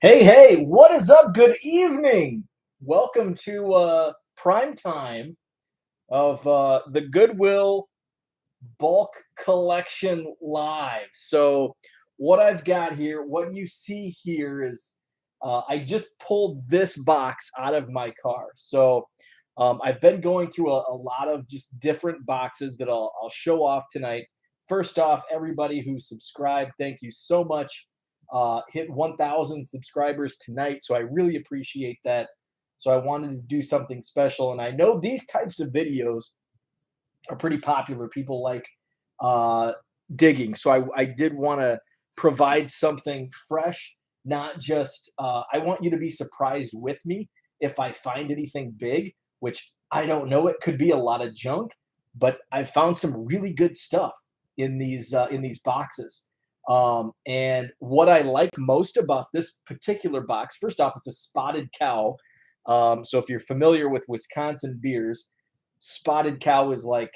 Hey, what is up? Good evening. Welcome to prime time of the Goodwill bulk collection live. So, what I've got here, what you see here is I just pulled this box out of my car. So, I've been going through a lot of just different boxes that I'll show off tonight. First off, everybody who subscribed, thank you so much. Hit 1,000 subscribers tonight. So, I really appreciate that. So, I wanted to do something special. And I know these types of videos are pretty popular. People like uh, digging. So I did want to provide something fresh, not just, I want you to be surprised with me if I find anything big, which I don't know. It could be a lot of junk, but I found some really good stuff in these boxes. And what I like most about this particular box, first off, it's a spotted cow. So if you're familiar with Wisconsin beers, spotted cow is like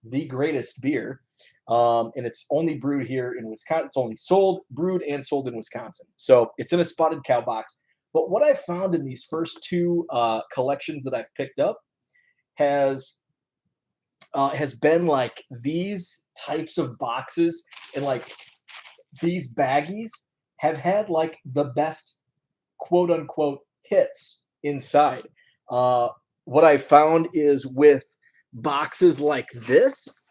the greatest beer. And it's only brewed here in Wisconsin. It's only sold, brewed, and sold in Wisconsin. So it's in a spotted cow box. But what I found in these first two collections that I've picked up has has been like these types of boxes, and like these baggies have had like the best quote unquote hits inside. Uh, what I found is with boxes like this,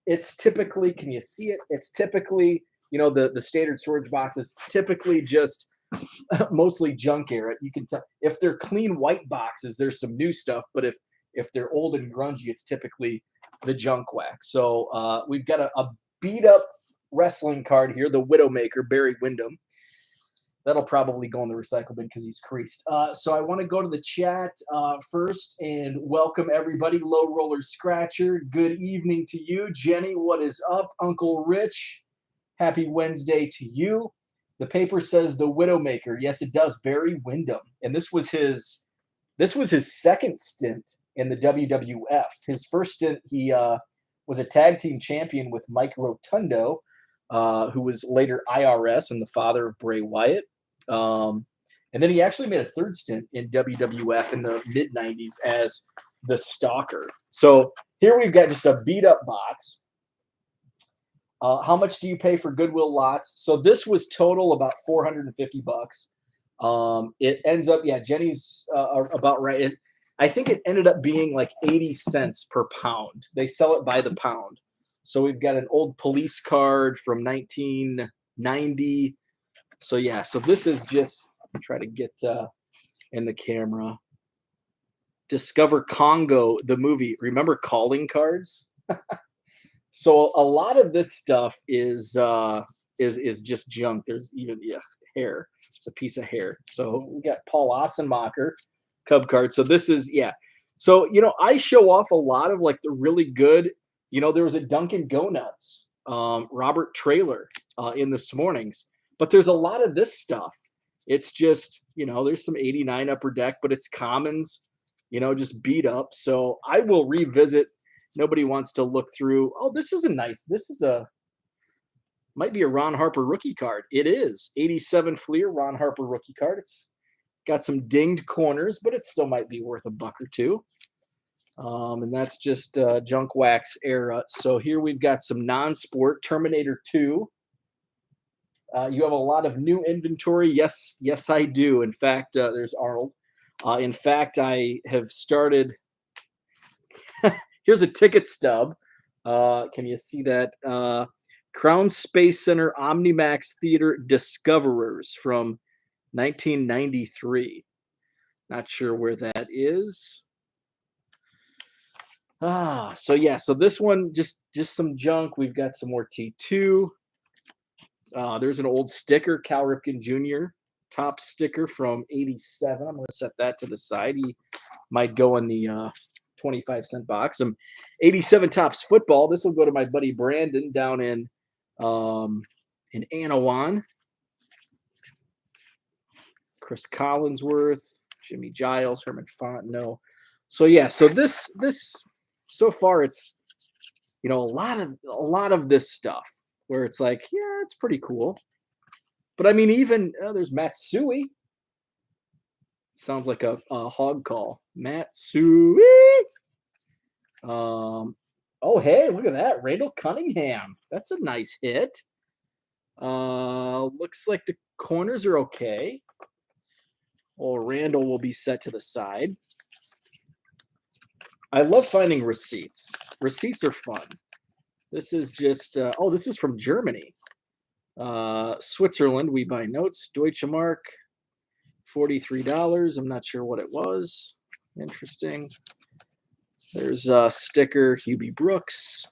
it's typically, can you see it? It's typically, the standard storage boxes typically just mostly junk era. You can tell if they're clean white boxes, there's some new stuff, but if they're old and grungy, it's typically the junk wax. So we've got a beat up wrestling card here, the Widowmaker, Barry Windham. That'll probably go in the recycle bin because he's creased. So I want to go to the chat first and welcome everybody. Low Roller Scratcher, good evening to you. Jenny, what is up? Uncle Rich, happy Wednesday to you. The paper says the Widowmaker. Yes, it does. Barry Windham, and this was his second stint in the WWF. His first stint, he was a tag team champion with Mike Rotundo, who was later IRS and the father of Bray Wyatt. And then he actually made a third stint in WWF in the mid 90s as the Stalker. So here we've got just a beat up box. How much do you pay for Goodwill lots? So this was total about $450. It ends up, yeah, Jenny's about right. I think it ended up being like 80 cents per pound. They sell it by the pound. So we've got an old police card from 1990. So yeah, so this is just try to get in the camera. Discover Congo, the movie. Remember calling cards? So a lot of this stuff is just junk. There's even hair. It's a piece of hair. So we got Paul Ossenmacher Cub card. So this is So I show off a lot of like the really good. There was a Dunkin' Go Nuts, Robert Trailer in this morning's, but there's a lot of this stuff. It's just, there's some 89 upper deck, but it's commons, just beat up. So I will revisit. Nobody wants to look through. Oh, this is might be a Ron Harper rookie card. It is 87 Fleer Ron Harper rookie card. It's got some dinged corners, but it still might be worth a buck or two. And that's just junk wax era. So here we've got some non-sport Terminator 2. You have a lot of new inventory. Yes, I do. In fact, there's Arnold. In fact, I have started. Here's a ticket stub. Can you see that? Crown Space Center Omnimax Theater Discoverers from 1993. Not sure where that is. So yeah, so this one just some junk. We've got some more T2. There's an old sticker, Cal Ripken Jr. top sticker from 87. I'm going to set that to the side. He might go in the 25-cent box. Some 87 Tops football. This will go to my buddy Brandon down in Anawan. Chris Collinsworth, Jimmy Giles, Herman Fontenot. So yeah, so this so far it's a lot of this stuff where it's like, yeah, it's pretty cool. But I mean, even there's Matsui. Sounds like a hog call. Matsui. Oh, hey, look at that. Randall Cunningham. That's a nice hit. Looks like the corners are okay. Well, Randall will be set to the side. I love finding receipts. Receipts are fun. This is just, oh, this is from Germany. Switzerland, we buy notes. Deutsche Mark, $43. I'm not sure what it was. Interesting. There's a sticker, Hubie Brooks.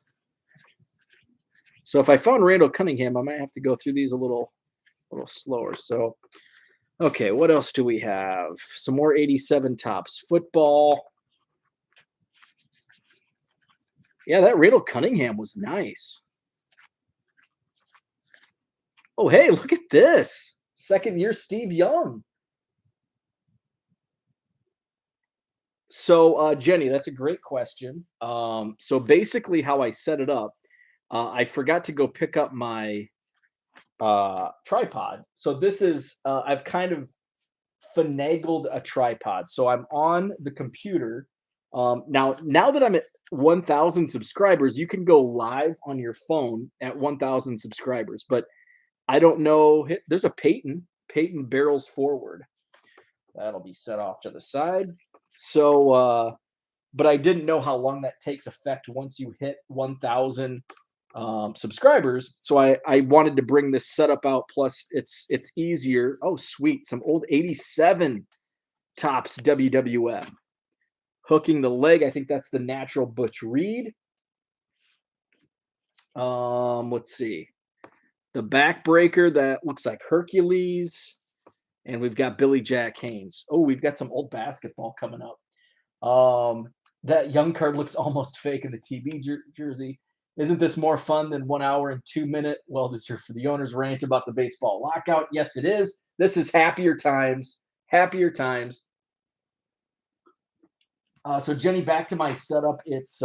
So if I found Randall Cunningham, I might have to go through these a little slower. So, okay, what else do we have? Some more 87 tops. Football. Yeah, that Randall Cunningham was nice. Oh, hey, look at this. Second year Steve Young. So, Jenny, that's a great question. So basically how I set it up, I forgot to go pick up my tripod. So this is, I've kind of finagled a tripod. So I'm on the computer. Now that I'm at 1,000 subscribers, you can go live on your phone at 1,000 subscribers. But I don't know. There's a Peyton. Peyton barrels forward. That'll be set off to the side. So, but I didn't know how long that takes effect once you hit 1,000 subscribers. So I wanted to bring this setup out. Plus, it's easier. Oh, sweet! Some old 87 tops WWF. Hooking the leg. I think that's the natural Butch Reed. Let's see. The backbreaker that looks like Hercules. And we've got Billy Jack Haynes. Oh, we've got some old basketball coming up. That young card looks almost fake in the TB jersey. Isn't this more fun than 1 hour and 2 minute? Well deserved for the owners rant about the baseball lockout. Yes, it is. This is happier times. Happier times. So Jenny, back to my setup. It's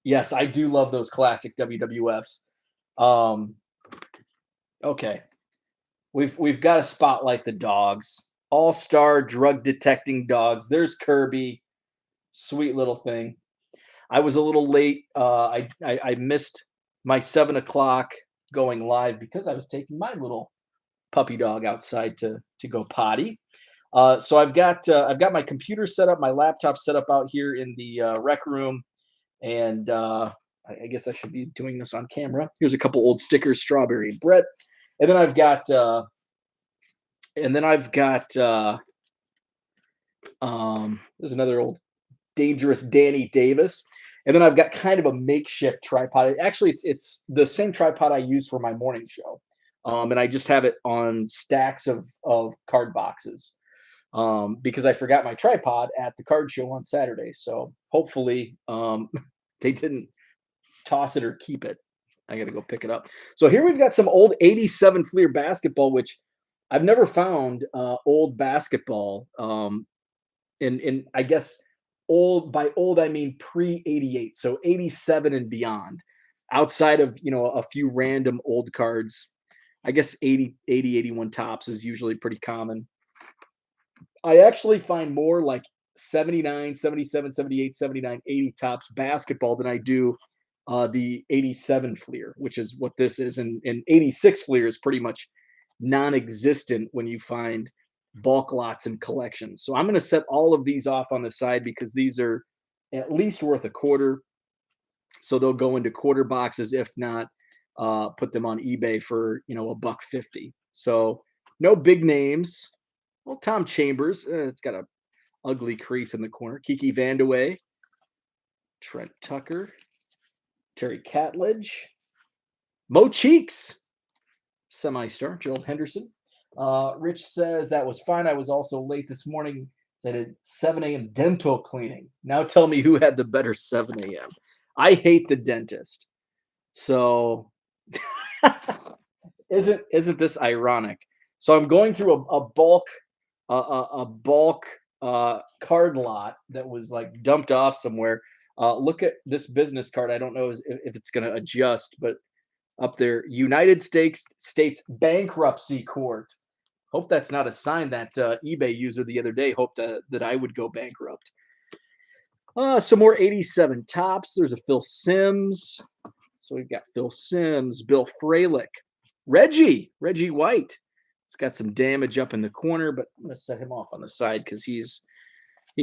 yes, I do love those classic WWFs. Okay. We've got to spotlight the dogs. All-star drug detecting dogs. There's Kirby. Sweet little thing. I was a little late. I missed my 7 o'clock going live because I was taking my little puppy dog outside to go potty. So I've got my computer set up, my laptop set up out here in the rec room, and I guess I should be doing this on camera. Here's a couple old stickers, Strawberry and Brett, and then I've got there's another old dangerous Danny Davis. And then I've got kind of a makeshift tripod. Actually, it's the same tripod I use for my morning show. And I just have it on stacks of card boxes because I forgot my tripod at the card show on Saturday. So hopefully they didn't toss it or keep it. I got to go pick it up. So here we've got some old 87 Fleer basketball, which I've never found old basketball. In I guess old, by old I mean pre-88, so 87 and beyond. Outside of, a few random old cards, I guess 81 tops is usually pretty common. I actually find more like 79, 77, 78, 79, 80 tops basketball than I do the 87 Fleer, which is what this is. And 86 Fleer is pretty much non-existent when you find bulk lots and collections. So I'm going to set all of these off on the side because these are at least worth a quarter. So they'll go into quarter boxes. If not, put them on eBay for, $1.50. So no big names. Well, Tom Chambers, it's got a ugly crease in the corner. Kiki Vandeweghe, Trent Tucker, Terry Catledge, Mo Cheeks, semi-star, Gerald Henderson. Rich says that was fine. I was also late this morning. Said at 7 a.m. dental cleaning. Now tell me who had the better 7 a.m. I hate the dentist. So isn't this ironic? So I'm going through a bulk card lot that was like dumped off somewhere. Look at this business card. I don't know if it's going to adjust, but up there, United States Bankruptcy Court. Hope that's not a sign that eBay user the other day hoped that I would go bankrupt. Some more 87 tops. There's a Phil Sims. So we've got Phil Sims, Bill Fralick, Reggie White. It's got some damage up in the corner, but I'm going to set him off on the side because he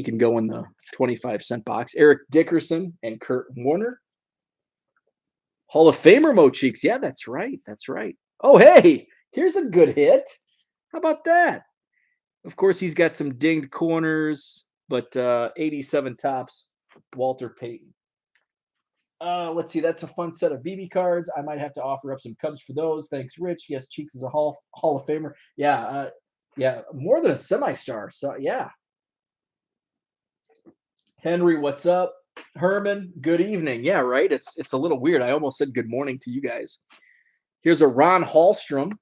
can go in the 25-cent box. Eric Dickerson and Kurt Warner. Hall of Famer Mo Cheeks. Yeah, that's right. That's right. Oh, hey, here's a good hit. How about that? Of course, he's got some dinged corners, but 87 tops, Walter Payton. Let's see. That's a fun set of BB cards. I might have to offer up some Cubs for those. Thanks, Rich. Yes, Cheeks is a Hall of Famer. Yeah, yeah, more than a semi-star. So yeah. Henry, what's up? Herman, good evening. Yeah, right. It's a little weird. I almost said good morning to you guys. Here's a Ron Hallstrom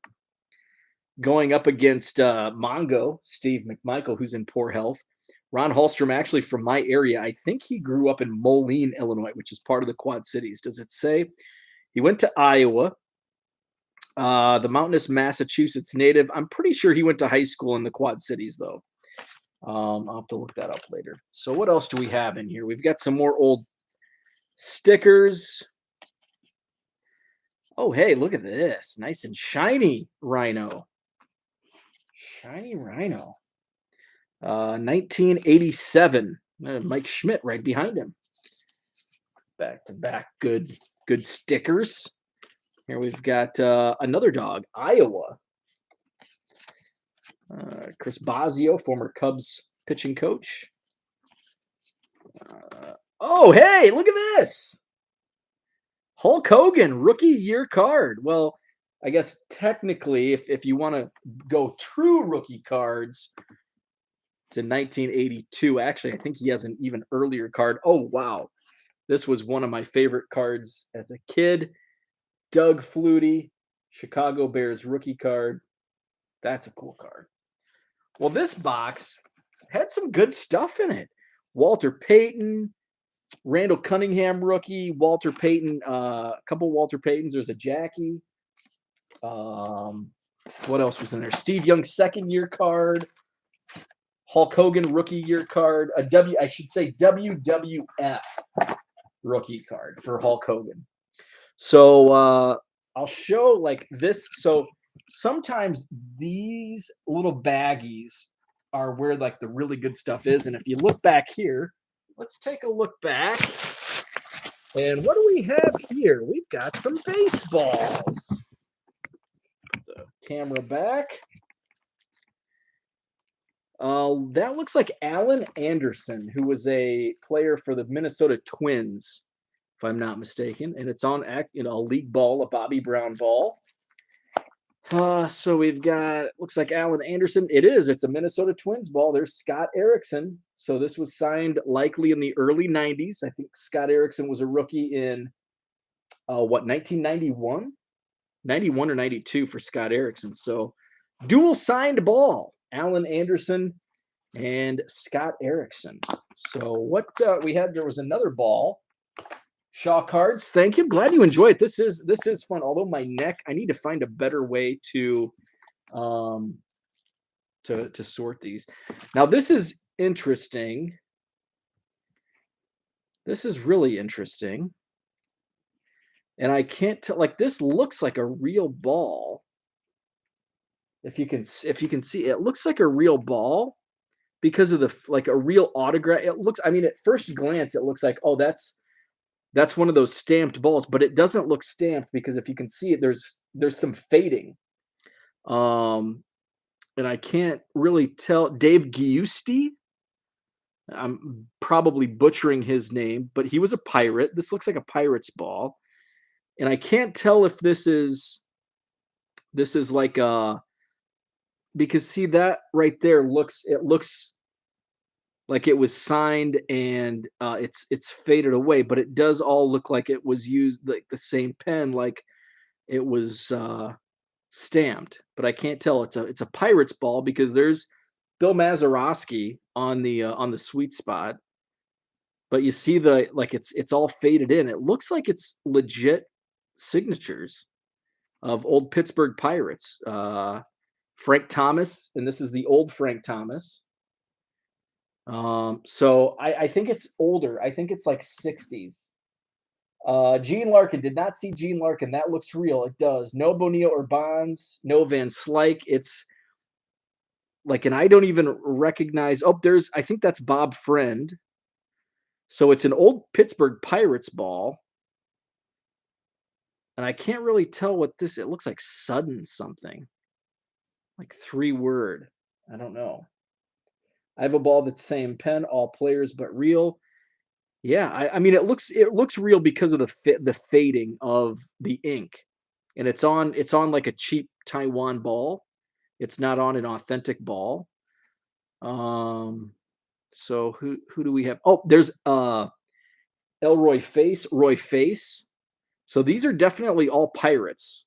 going up against Mongo, Steve McMichael, who's in poor health. Ron Hallstrom, actually from my area. I think he grew up in Moline, Illinois, which is part of the Quad Cities. Does it say? He went to Iowa, the mountainous Massachusetts native. I'm pretty sure he went to high school in the Quad Cities, though. I'll have to look that up later. So what else do we have in here? We've got some more old stickers. Oh, hey, look at this. Nice and shiny Rhino. Shiny Rhino. 1987. Mike Schmidt right behind him. Back to back good stickers. Here we've got another dog, Iowa. Chris Bosio, former Cubs pitching coach. Oh, hey, look at this. Hulk Hogan, rookie year card. Well, I guess technically, if you want to go true rookie cards, it's in 1982. Actually, I think he has an even earlier card. Oh, wow. This was one of my favorite cards as a kid. Doug Flutie, Chicago Bears rookie card. That's a cool card. Well, this box had some good stuff in it. Walter Payton, Randall Cunningham rookie, Walter Payton, a couple Walter Paytons. There's a Jackie. What else was in there? Steve Young second year card. Hulk Hogan rookie year card. I should say WWF rookie card for Hulk Hogan. So I'll show like this. So sometimes these little baggies are where like the really good stuff is. And if you look back here, let's take a look back. And what do we have here? We've got some baseballs. Put the camera back. That looks like Alan Anderson, who was a player for the Minnesota Twins, if I'm not mistaken. And it's on a league ball, a Bobby Brown ball. So we've got, looks like Alan Anderson. It's a Minnesota Twins ball. There's Scott Erickson. So this was signed likely in the early 90s. I think Scott Erickson was a rookie in, 1991? 91 or 92 for Scott Erickson. So dual signed ball, Alan Anderson and Scott Erickson. So what we had, there was another ball. Shaw cards. Thank you. Glad you enjoy it. This is fun. Although my neck, I need to find a better way to sort these. Now this is interesting. This is really interesting. And I can't tell, like, this looks like a real ball. If you can see, it looks like a real ball because of like a real autograph. It looks, I mean, at first glance, it looks like, oh, that's one of those stamped balls, but it doesn't look stamped because if you can see it, there's some fading. And I can't really tell. Dave Giusti, I'm probably butchering his name, but he was a Pirate. This looks like a Pirates ball. And I can't tell if this is like because see that right there looks like it was signed and it's faded away, but it does all look like it was used like the same pen, like it was stamped. But I can't tell. It's a Pirates ball because there's Bill Mazeroski on the sweet spot. But you see it's all faded in. It looks like it's legit signatures of old Pittsburgh Pirates. Frank Thomas, and this is the old Frank Thomas. So I think it's older. I think it's like 60s. Gene Larkin, did not see Gene Larkin. That looks real. It does. No Bonilla or Bonds. No Van Slyke. It's like, and I don't even recognize. Oh, I think that's Bob Friend. So it's an old Pittsburgh Pirates ball. And I can't really tell what it looks like sudden something. Like 3-word. I don't know. I have a ball that's same pen, all players but real. Yeah, I mean it looks real because of the fading of the ink. And it's on like a cheap Taiwan ball. It's not on an authentic ball. So who do we have? Oh, there's Roy Face. So these are definitely all Pirates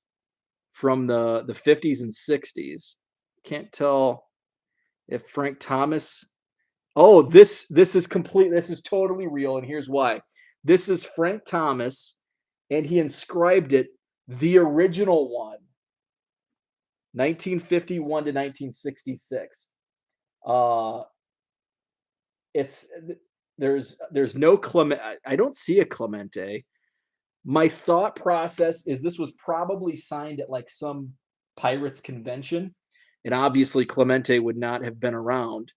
from the 50s and 60s. Can't tell if Frank Thomas. Oh, this is complete. This is totally real, and here's why. This is Frank Thomas, and he inscribed it the original one, 1951 to 1966. Uh, it's there's no Clement. I don't see a Clemente. My thought process is this was probably signed at like some Pirates convention, and obviously Clemente would not have been around.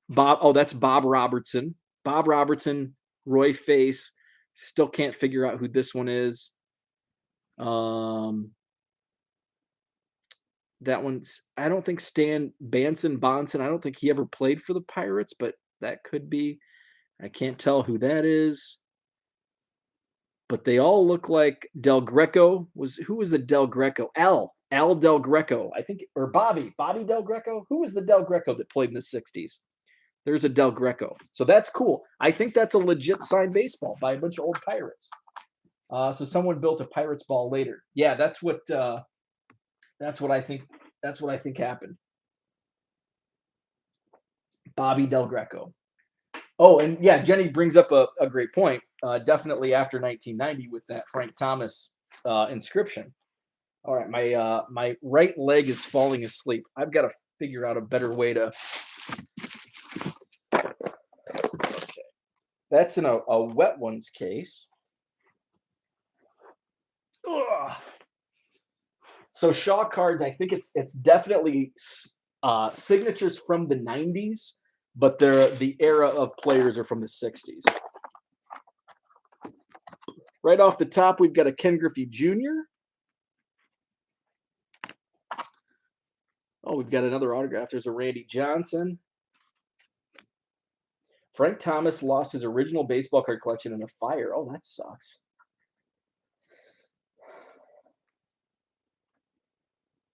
That's Bob Robertson. Bob Robertson, Roy Face. Still can't figure out who this one is. That one's, I don't think Stan Bonson. I don't think he ever played for the Pirates, but that could be. I can't tell who that is. But they all look like Del Greco. Who was the Del Greco? Al Del Greco, I think, or Bobby Del Greco. Who was the Del Greco that played in the 60s? There's a Del Greco. So that's cool. I think that's a legit signed baseball by a bunch of old Pirates. So someone built a Pirates ball later. Yeah, that's what I think. That's what I think happened. Bobby Del Greco. Oh, and yeah, Jenny brings up a great point. Definitely after 1990 with that Frank Thomas inscription. All right, my right leg is falling asleep. I've got to figure out a better way to. Okay, that's in a wet ones case. Ugh. So Shaw cards, I think it's definitely signatures from the 90s, but the era of players are from the 60s. Right off the top, we've got a Ken Griffey Jr. Oh, we've got another autograph. There's a Randy Johnson. Frank Thomas lost his original baseball card collection in a fire. Oh, that sucks.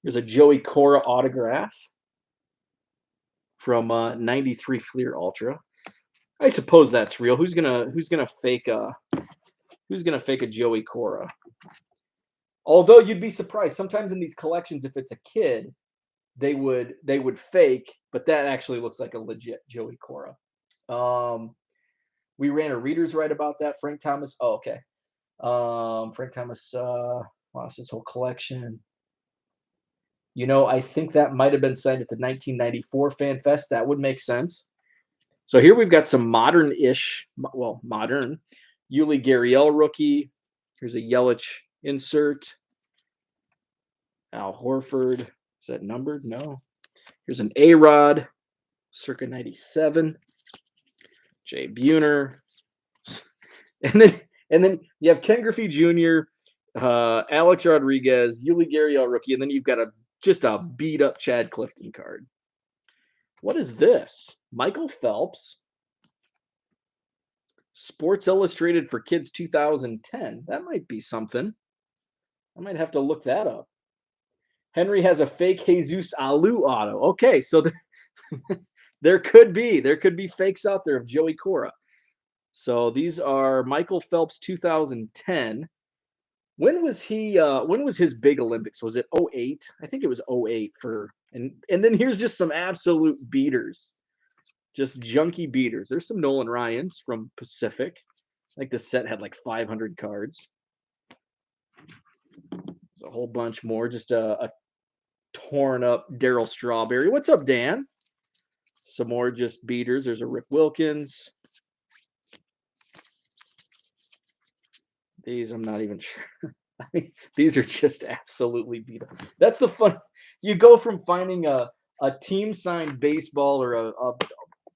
There's a Joey Cora autograph from 93 Fleer Ultra. I suppose that's real. Who's gonna fake a Joey Cora? Although you'd be surprised, sometimes in these collections, if it's a kid, they would fake, but that actually looks like a legit Joey Cora. We ran a reader's right about that. Frank Thomas. Oh, okay. Frank Thomas lost his whole collection. I think that might have been signed at the 1994 Fan Fest. That would make sense. So here we've got some modern Yuli Gurriel rookie. Here's a Yelich insert. Al Horford. Is that numbered? No. Here's an A-Rod, circa 97. Jay Buhner. And then you have Ken Griffey Jr., Alex Rodriguez, Yuli Gurriel rookie, and then you've got just a beat up Chad Clifton card. What is this? Michael Phelps. Sports Illustrated for Kids 2010. That might be something. I might have to look that up. Henry has a fake Jesus Alu auto. Okay, so there could be fakes out there of Joey Cora. So these are Michael Phelps 2010. When was his big Olympics? Was it 08? I think it was 08 and then here's just some absolute beaters. Just junky beaters. There's some Nolan Ryans from Pacific. I think the set had like 500 cards. There's a whole bunch more. Just a torn up Daryl Strawberry. What's up, Dan? Some more just beaters. There's a Rick Wilkins. These I'm not even sure. I mean, these are just absolutely beat up. That's the fun. You go from finding a team signed baseball or a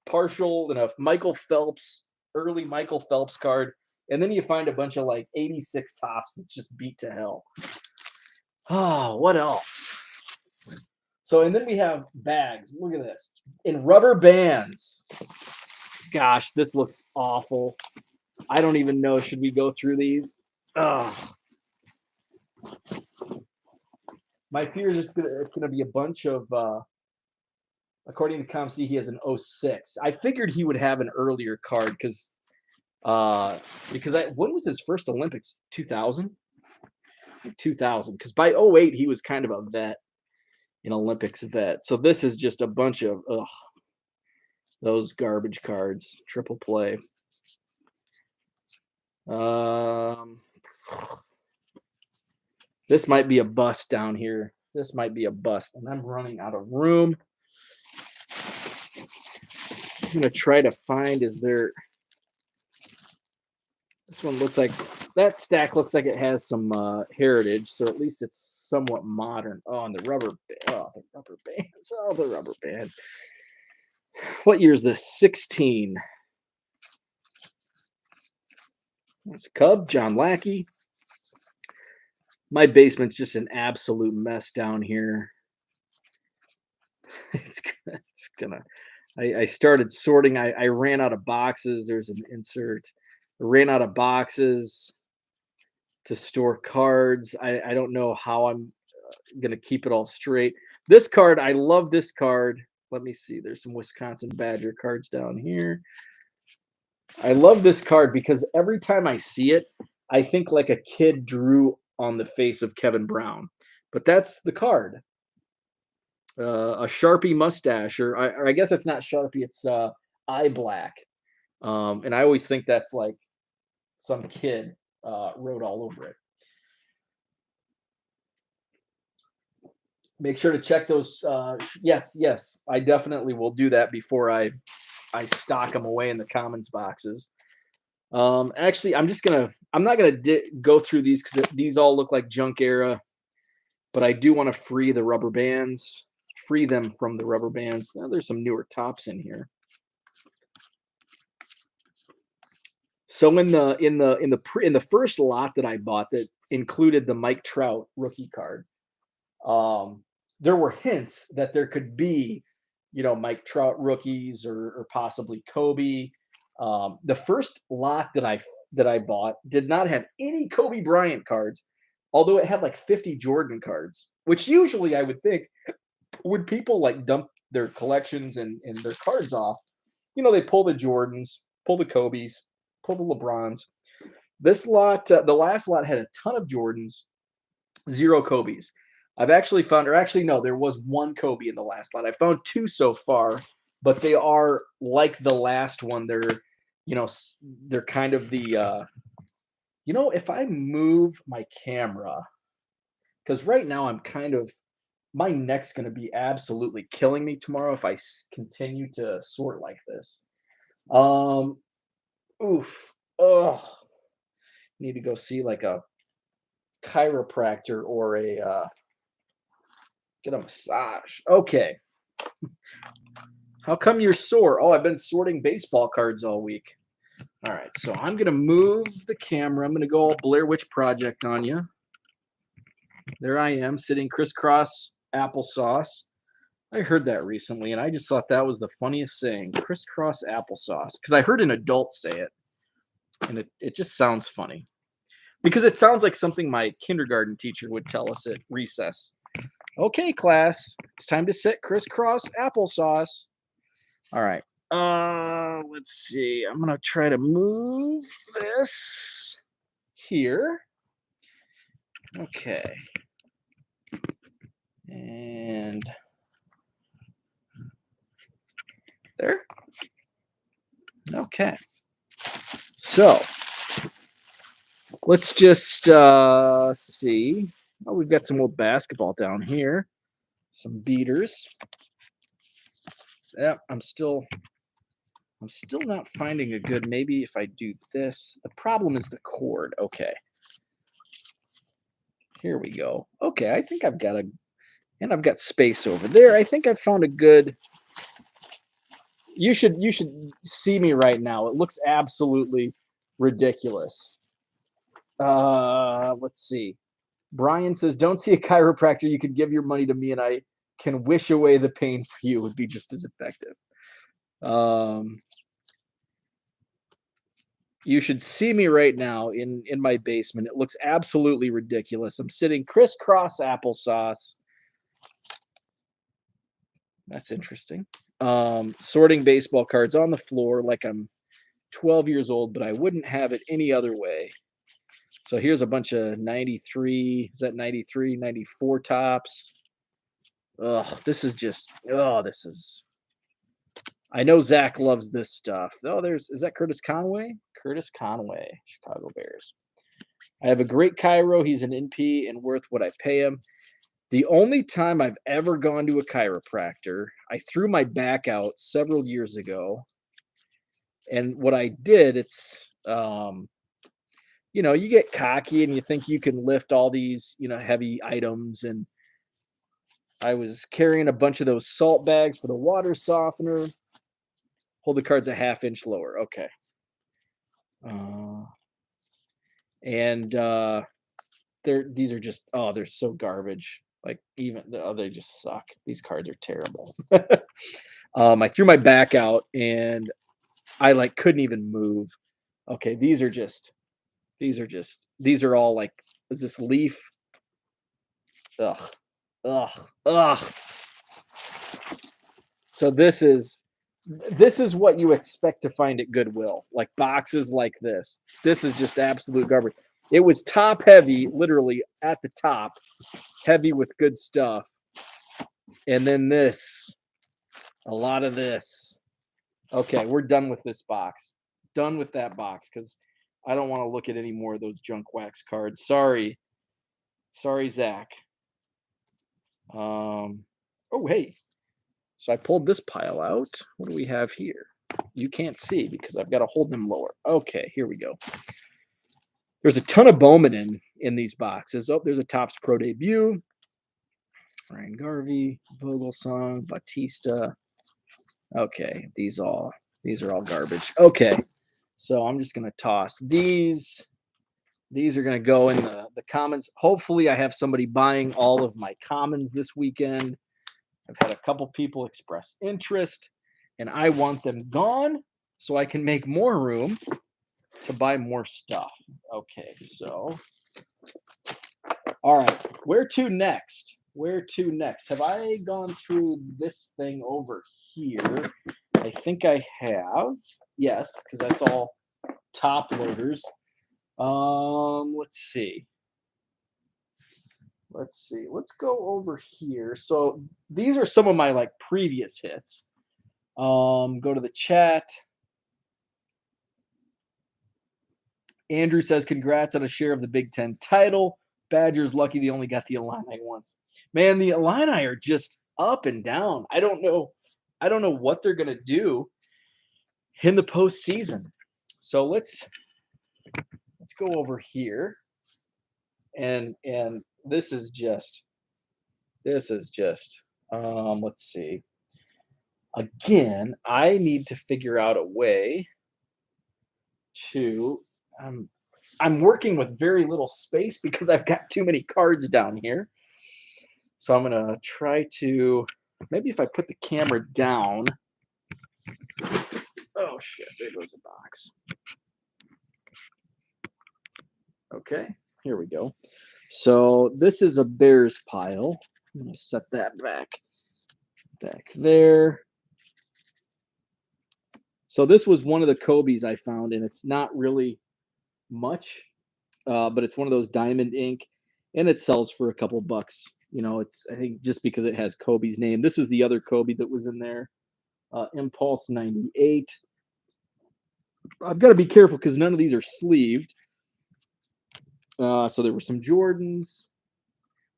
partial and a Michael Phelps, early Michael Phelps card, and then you find a bunch of like 86 tops that's just beat to hell. Oh, what else? So, and then we have bags. Look at this. In rubber bands. Gosh, this looks awful. I don't even know. Should we go through these? Oh. My fear is it's gonna be a bunch of according to ComC, he has an 06. I figured he would have an earlier card because when was his first Olympics? 2000? 2000. Because by 08, he was kind of a vet, an Olympics vet. So this is just a bunch of those garbage cards. Triple play. This might be a bust down here. This might be a bust, and I'm running out of room. I'm gonna try to find. Is there? This one looks like that stack looks like it has some heritage, so at least it's somewhat modern. Oh, and the rubber bands. Oh, the rubber bands. What year is this? 16. There's a Cub, John Lackey. My basement's just an absolute mess down here. It's gonna. I started sorting. I ran out of boxes. There's an insert. I ran out of boxes to store cards. I don't know how I'm going to keep it all straight. This card, I love this card. Let me see. There's some Wisconsin Badger cards down here. I love this card because every time I see it, I think like a kid drew on the face of Kevin Brown. But that's the card. A Sharpie mustache, or I guess it's not Sharpie, it's eye black. And I always think that's like some kid wrote all over it. Make sure to check those. Yes, I definitely will do that before I stock them away in the commons boxes. Actually, I'm not gonna go through these because these all look like junk era, but I do want to free the rubber bands, free them from the rubber bands. Now, there's some newer tops in here. So in the first lot that I bought that included the Mike Trout rookie card, there were hints that there could be, Mike Trout rookies or possibly Kobe. The first lot that I bought did not have any Kobe Bryant cards, although it had like 50 Jordan cards, which usually I would think would people like dump their collections and their cards off. They pull the Jordans, pull the Kobes, pull the LeBrons. This lot, the last lot had a ton of Jordans, 0 Kobes. I've actually found, or actually no, there was 1 Kobe in the last lot. I found 2 so far, but they are like the last one. They're kind of the, if I move my camera, because right now my neck's going to be absolutely killing me tomorrow if I continue to sort like this. Oof. Oh, need to go see like a chiropractor or get a massage. Okay. How come you're sore? Oh, I've been sorting baseball cards all week. All right, so I'm going to move the camera. I'm going to go all Blair Witch Project on you. There I am, sitting crisscross applesauce. I heard that recently, and I just thought that was the funniest saying, crisscross applesauce, because I heard an adult say it, and it just sounds funny. Because it sounds like something my kindergarten teacher would tell us at recess. Okay, class, it's time to sit crisscross applesauce. All right. Let's see. I'm going to try to move this here. Okay. And there. Okay. So let's just see. Oh, we've got some old basketball down here. some beaters. Yeah, I'm still not finding a good. Maybe if I do this, the problem is the cord. Okay, here we go. Okay, I think I've got and I've got space over there. I think I found a good. You should see me right now. It looks absolutely ridiculous. Let's see. Brian says, "Don't see a chiropractor. You could give your money to me, and I can wish away the pain for you. It would be just as effective." You should see me right now in my basement. It looks absolutely ridiculous. I'm sitting crisscross applesauce. That's interesting. Sorting baseball cards on the floor like I'm 12 years old, but I wouldn't have it any other way. So here's a bunch of 93, is that 93, 94 tops. Ugh, this is just, this is, I know Zach loves this stuff. Oh, is that Curtis Conway? Curtis Conway, Chicago Bears. I have a great Chiro. He's an NP and worth what I pay him. The only time I've ever gone to a chiropractor, I threw my back out several years ago. And what I did, it's, you get cocky and you think you can lift all these, heavy items. And I was carrying a bunch of those salt bags for the water softener. Hold the cards a half-inch lower. Okay. These are just, they're so garbage. Like they just suck. These cards are terrible. I threw my back out and I couldn't even move. Okay, these are all like, is this leaf? Ugh. So this is what you expect to find at Goodwill, like boxes like this. This is just absolute garbage. It was top heavy, literally at the top, heavy with good stuff. And then a lot of this. Okay, we're done with this box. Done with that box because I don't want to look at any more of those junk wax cards. Sorry, Zach. Oh, hey. So I pulled this pile out. What do we have here? You can't see because I've got to hold them lower. Okay, here we go. There's a ton of Bowman in these boxes. Oh, there's a Topps Pro debut. Ryan Garvey, Vogelsong, Batista. Okay, these are all garbage. Okay, so I'm just gonna toss these. These are gonna go in the commons. Hopefully, I have somebody buying all of my commons this weekend. I've had a couple people express interest, and I want them gone so I can make more room to buy more stuff. Okay, so all right, where to next? Have I gone through this thing over here? I think I have. Yes, because that's all top loaders. Let's see. Let's go over here. So these are some of my previous hits. Go to the chat. Andrew says, "Congrats on a share of the Big Ten title. Badgers lucky they only got the Illini once." Man, the Illini are just up and down. I don't know what they're gonna do in the postseason. So let's go over here, and this is just. Let's see. Again, I need to figure out a way to. I'm working with very little space because I've got too many cards down here. So I'm gonna try to, maybe if I put the camera down. Oh shit, there goes a box. Okay, here we go. So this is a Bears pile. I'm gonna set that back there. So this was one of the Kobe's I found, and it's not really much, but it's one of those diamond ink, and it sells for a couple bucks. It's, I think, just because it has Kobe's name. This is the other Kobe that was in there, Impulse 98. I've got to be careful because none of these are sleeved. So there were some Jordans.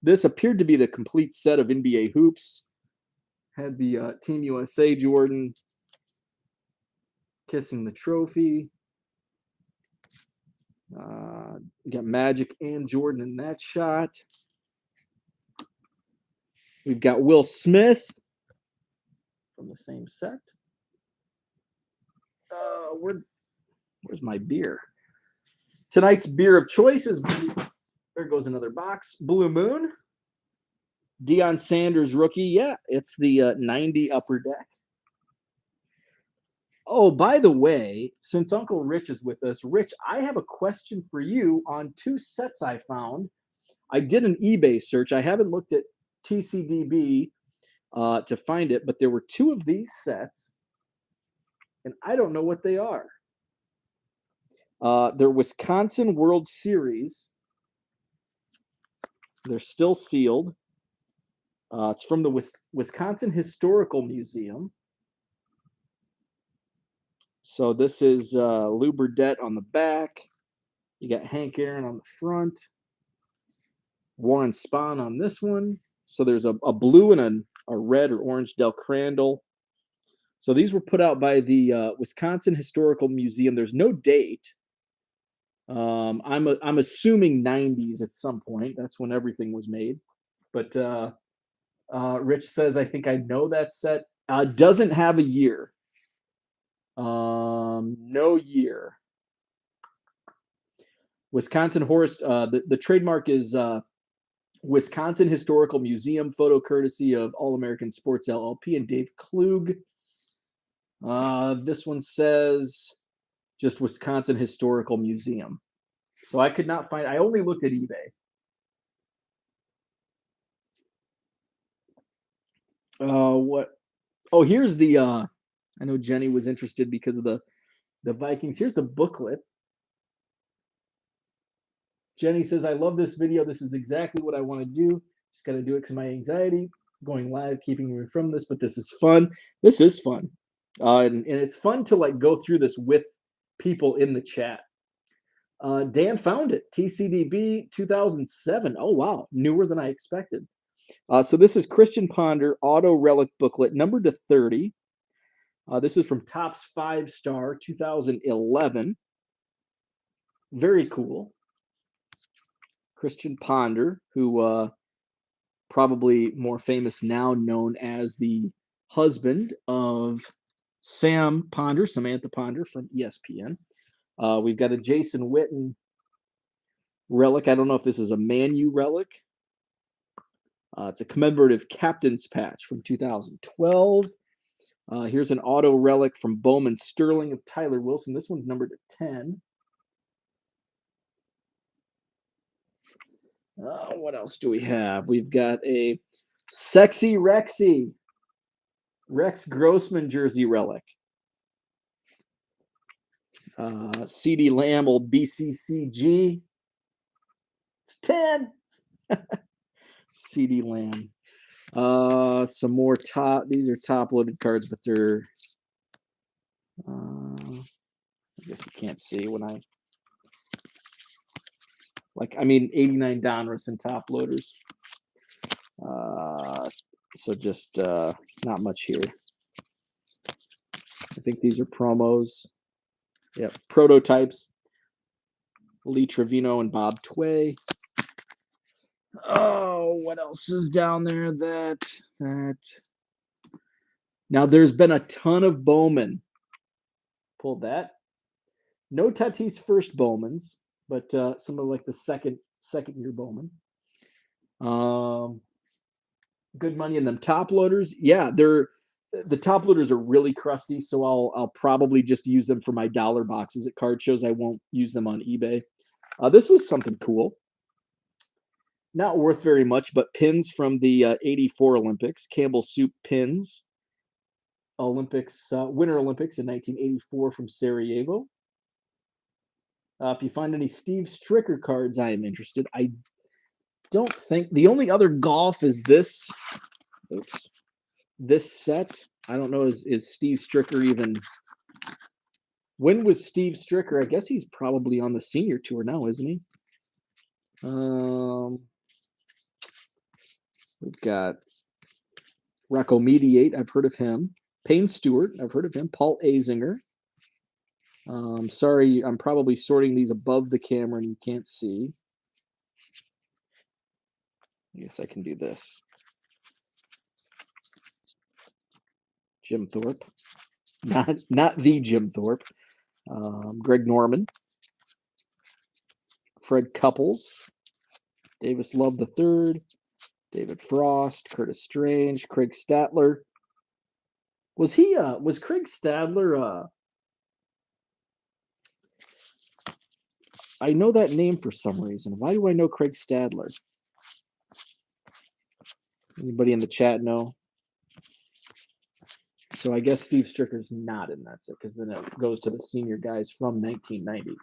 This appeared to be the complete set of NBA hoops. Had the Team USA Jordan kissing the trophy. Got Magic and Jordan in that shot. We've got Will Smith from the same set. Where's my beer? Tonight's beer of choice is, there goes another box, Blue Moon. Deion Sanders rookie. Yeah, it's the 90 Upper Deck. Oh, by the way, since Uncle Rich is with us, Rich, I have a question for you on two sets I found. I did an eBay search. I haven't looked at TCDB to find it, but there were two of these sets, and I don't know what they are. They're Wisconsin World Series. They're still sealed. It's from the Wisconsin Historical Museum. So this is Lou Burdett on the back. You got Hank Aaron on the front. Warren Spahn on this one. So there's a blue and a red or orange Del Crandall. So these were put out by the Wisconsin Historical Museum. There's no date. I'm assuming 90s at some point. That's when everything was made. But Rich says, I think I know that set. Doesn't have a year. No year. Wisconsin Horse. The trademark is Wisconsin Historical Museum, photo courtesy of All American Sports LLP and Dave Klug. This one says just Wisconsin Historical Museum. So I could not find, I only looked at eBay. What? Oh, here's the, I know Jenny was interested because of the Vikings. Here's the booklet. Jenny says, I love this video. This is exactly what I want to do. Just got to do it because of my anxiety. Going live, keeping me from this, but this is fun. This is fun. And it's fun to like go through this with people in the chat. Dan found it. TCDB 2007. Oh, wow. Newer than I expected. So this is Christian Ponder Auto Relic Booklet, numbered to 30. This is from Topps 5-Star 2011. Very cool. Christian Ponder, who probably more famous now, known as the husband of Sam Ponder, Samantha Ponder from ESPN. We've got a Jason Witten relic. I don't know if this is a Manu relic. It's a commemorative captain's patch from 2012. Here's an auto relic from Bowman Sterling of Tyler Wilson. This one's numbered to 10. What else do we have? We've got a Sexy Rexy Rex Grossman jersey relic. CD Lamb, old BCCG. It's 10. CD Lamb. Some more top. These are top loaded cards, but they're. I guess you can't see when I. Like, I mean, 89 Donruss and top loaders. So just not much here. I think these are promos. Yep, prototypes. Lee Trevino and Bob Tway. Oh, what else is down there? That. Now, there's been a ton of Bowman. Pulled that. No Tatis first Bowmans, but some of like the second year Bowman. Good money in them top loaders. Yeah, the top loaders are really crusty, so I'll probably just use them for my dollar boxes at card shows. I won't use them on eBay. This was something cool. Not worth very much, but pins from the 84 Olympics. Campbell Soup pins. Olympics, Winter Olympics in 1984 from Sarajevo. If you find any Steve Stricker cards, I am interested. I don't think the only other golf is this. Oops. This set. I don't know. Is Steve Stricker even? When was Steve Stricker? I guess he's probably on the senior tour now, isn't he? We've got Rocco Mediate. I've heard of him. Payne Stewart. I've heard of him. Paul Azinger. Sorry, I'm probably sorting these above the camera and you can't see. I guess I can do this. Jim Thorpe. Not the Jim Thorpe. Greg Norman. Fred Couples. Davis Love III. David Frost. Curtis Strange. Craig Statler. Was Craig Stadler I know that name for some reason. Why do I know Craig Stadler? Anybody in the chat know? So I guess Steve Stricker's not in that set because then it goes to the senior guys from 1990.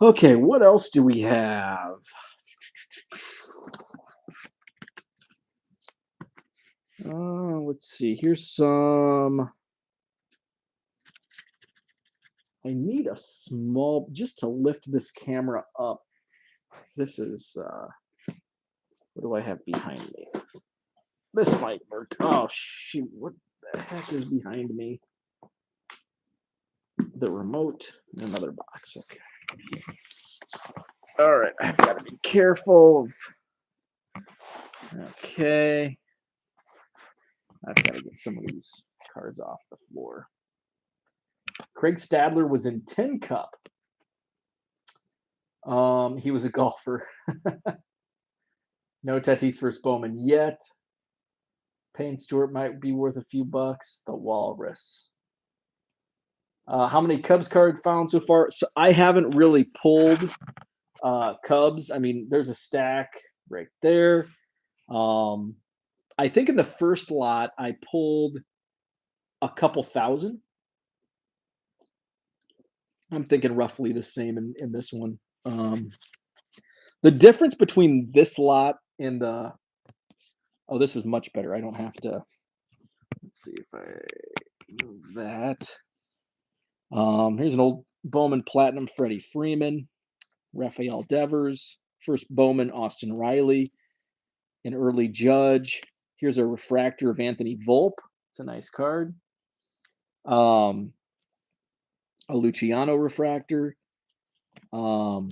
Okay, what else do we have? Let's see. Here's some. I need a small, just to lift this camera up. This is, what do I have behind me? This might work. Oh, shoot. What the heck is behind me? The remote and another box. Okay. All right. I've got to be careful. Okay. I've got to get some of these cards off the floor. Craig Stadler was in Tin Cup. He was a golfer. No Tatis first Bowman yet. Payne Stewart might be worth a few bucks. The Walrus. How many Cubs cards found so far? So I haven't really pulled Cubs. I mean, there's a stack right there. I think in the first lot, I pulled a couple thousand. I'm thinking roughly the same in this one. The difference between this lot and the... Oh, this is much better. I don't have to... Let's see if I move that. Here's an old Bowman Platinum, Freddie Freeman, Rafael Devers, first Bowman, Austin Riley, an early Judge. Here's a refractor of Anthony Volpe. It's a nice card. A Luciano refractor. What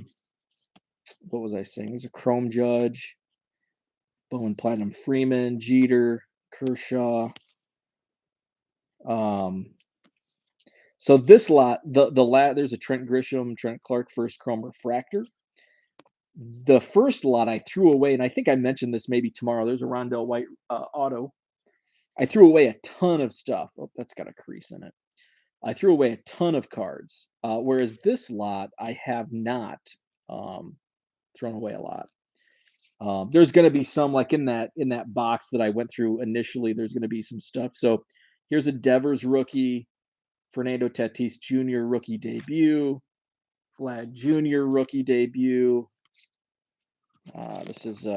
was I saying? There's a Chrome Judge, Bowman Platinum Freeman, Jeter, Kershaw. So this lot, there's a Trent Grisham, Trent Clark first Chrome refractor. The first lot I threw away, and I think I mentioned this maybe tomorrow. There's a Rondell White auto. I threw away a ton of stuff. Oh, that's got a crease in it. I threw away a ton of cards, whereas this lot I have not thrown away a lot. There's going to be some, like in that box that I went through initially. There's going to be some stuff. So here's a Devers rookie, Fernando Tatis Jr. rookie debut, Vlad Jr. rookie debut. This is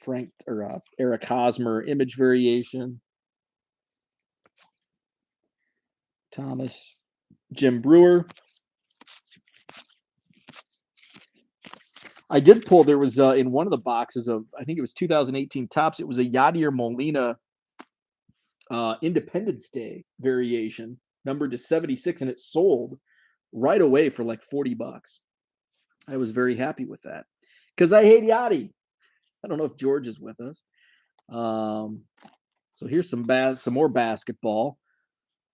Eric Hosmer image variation. Thomas, Jim Brewer. I did pull, there was in one of the boxes of, I think it was 2018 Topps, it was a Yadier Molina Independence Day variation, numbered to 76, and it sold right away for like 40 bucks. I was very happy with that because I hate Yachty. I don't know if George is with us. So here's some more basketball.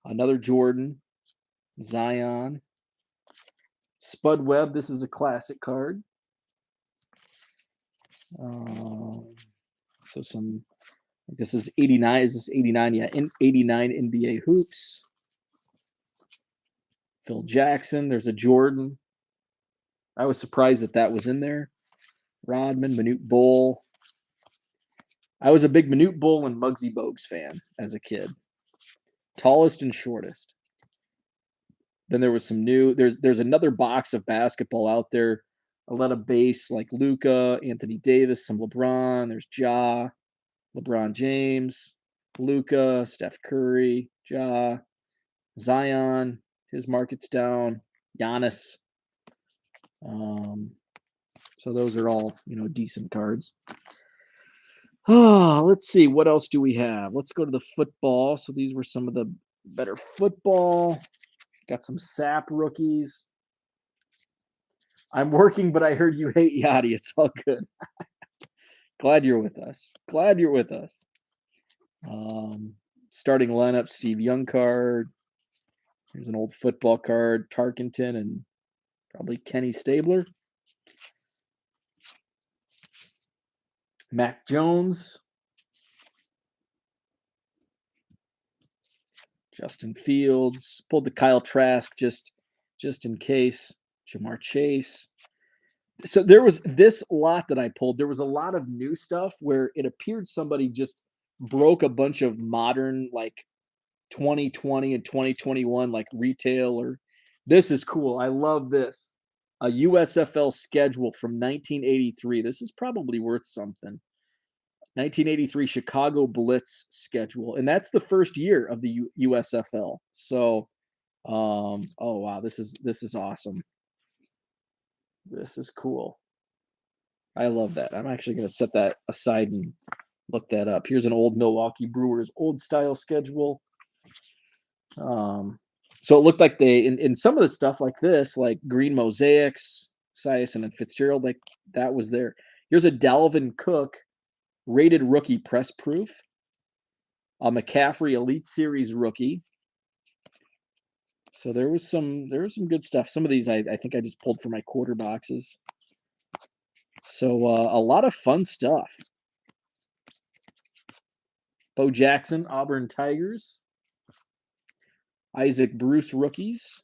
Another Jordan, Zion, Spud Webb. This is a classic card. So this is 89. Is this 89? Yeah, 89 NBA hoops. Phil Jackson. There's a Jordan. I was surprised that was in there. Rodman, Manute Bol. I was a big Manute Bol and Muggsy Bogues fan as a kid. Tallest and shortest. Then there was some new. There's another box of basketball out there. A lot of base like Luka, Anthony Davis, some LeBron. There's Ja, LeBron James, Luka, Steph Curry, Ja, Zion. His market's down. Giannis. So those are all decent cards. Oh, let's see. What else do we have? Let's go to the football. So these were some of the better football. Got some SAP rookies. I'm working, but I heard you hate Yachty. It's all good. Glad you're with us. Glad you're with us. Starting lineup, Steve Young card. Here's an old football card, Tarkenton and probably Kenny Stabler. Mac Jones. Justin Fields. Pulled the Kyle Trask just in case. Jamar Chase. So there was this lot that I pulled. There was a lot of new stuff where it appeared somebody just broke a bunch of modern, like 2020 and 2021, like retail. Or this is cool. I love this. A USFL schedule from 1983. This is probably worth something. 1983 Chicago Blitz schedule, and that's the first year of the USFL. So, oh wow, this is awesome. This is cool. I love that. I'm actually going to set that aside and look that up. Here's an old Milwaukee Brewers old style schedule. So it looked like they in some of the stuff like this, like green mosaics, Siason and Fitzgerald, like that was there. Here's a Dalvin Cook rated rookie press proof. A McCaffrey Elite Series rookie. So there was some good stuff. Some of these I think I just pulled from my quarter boxes. So a lot of fun stuff. Bo Jackson, Auburn Tigers. Isaac Bruce rookies.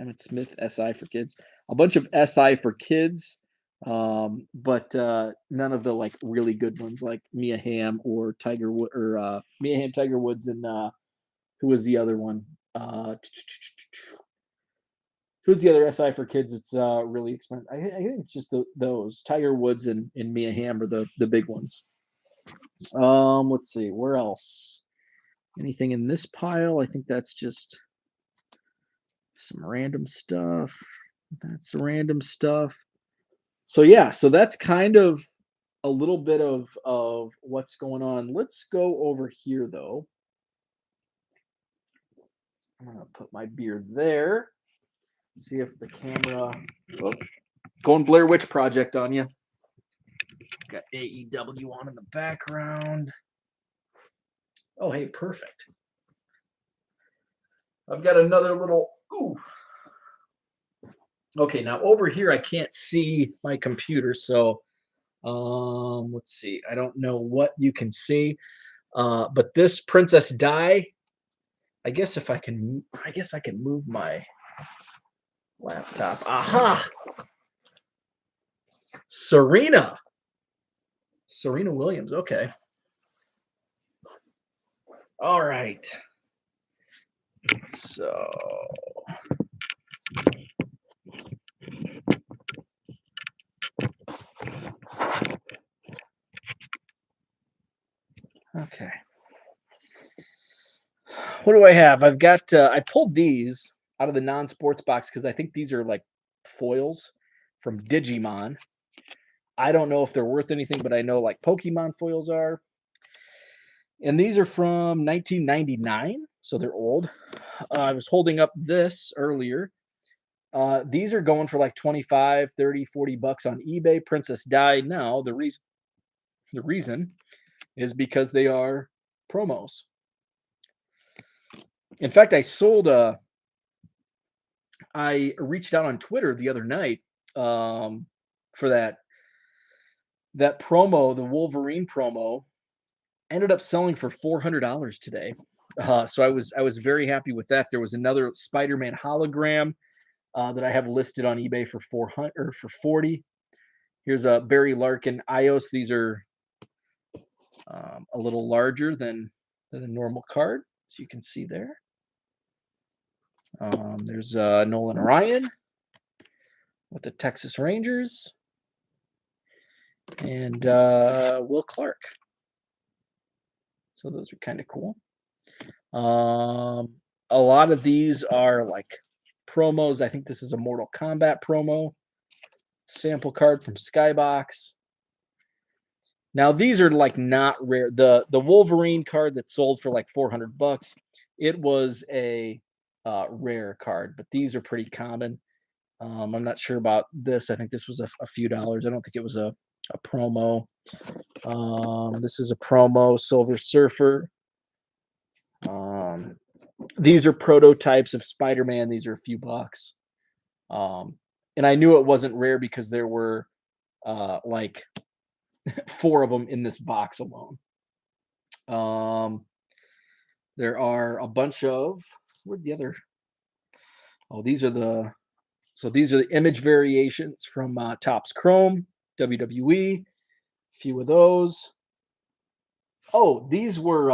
Emmett Smith, SI for kids. A bunch of SI for kids, but none of the like really good ones like Mia Hamm or Tiger Wood or Mia Hamm, Tiger Woods, and who was the other one? Who's the other SI for kids? It's really expensive. I think it's just those Tiger Woods and Mia Hamm are the big ones. Let's see where else. Anything in this pile? I think that's just some random stuff. That's random stuff. So yeah, so that's kind of a little bit of what's going on. Let's go over here though. I'm gonna put my beer there. See if the camera. Oh, going Blair Witch Project on you. Got AEW on in the background. Oh, hey, perfect. I've got another little. Ooh. Okay, now over here I can't see my computer, so let's see. I don't know what you can see, but this Princess Di. I guess I can move my laptop. Aha! Serena Williams. Okay. All right. So okay. What do I have? I've got I pulled these out of the non-sports box because I think these are like foils from Digimon. I don't know if they're worth anything, but I know like Pokemon foils are. And these are from 1999, so they're old. I was holding up this earlier. These are going for like 25, 30, 40 bucks on eBay. Princess Di. Now, the reason is because they are promos. In fact, I reached out on Twitter the other night for that promo, the Wolverine promo. Ended up selling for $400 today. So I was very happy with that. There was another Spider-Man hologram that I have listed on eBay for 400 or for 40. Here's a Barry Larkin Ios. These are a little larger than a normal card, so you can see there. There's Nolan Ryan with the Texas Rangers and Will Clark. So those are kind of cool. A lot of these are like promos. I think this is a Mortal Kombat promo. Sample card from Skybox. Now these are like not rare. The Wolverine card that sold for like $400, it was a rare card, but these are pretty common. I'm not sure about this. I think this was a few dollars. I don't think it was a promo. This is a promo Silver Surfer. Um, these are prototypes of Spider-Man. These are a few bucks. Um, and I knew it wasn't rare because there were like four of them in this box alone. Um, there are a bunch of where'd the other? Oh, these are the image variations from Topps Chrome, WWE. A few of those. Oh, these were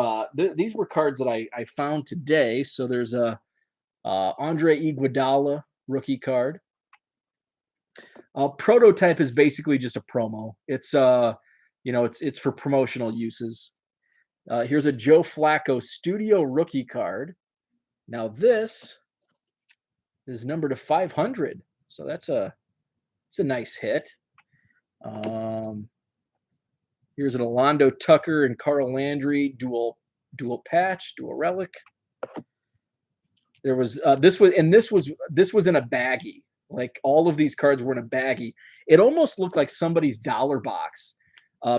cards that I found today. So there's a Andre Iguodala rookie card. Prototype is basically just a promo. It's it's for promotional uses. Here's a Joe Flacco Studio rookie card. Now this is numbered to 500, so it's a nice hit. Here's an Alondo Tucker and Carl Landry dual patch, dual relic. There was this was in a baggie. Like all of these cards were in a baggie. It almost looked like somebody's dollar box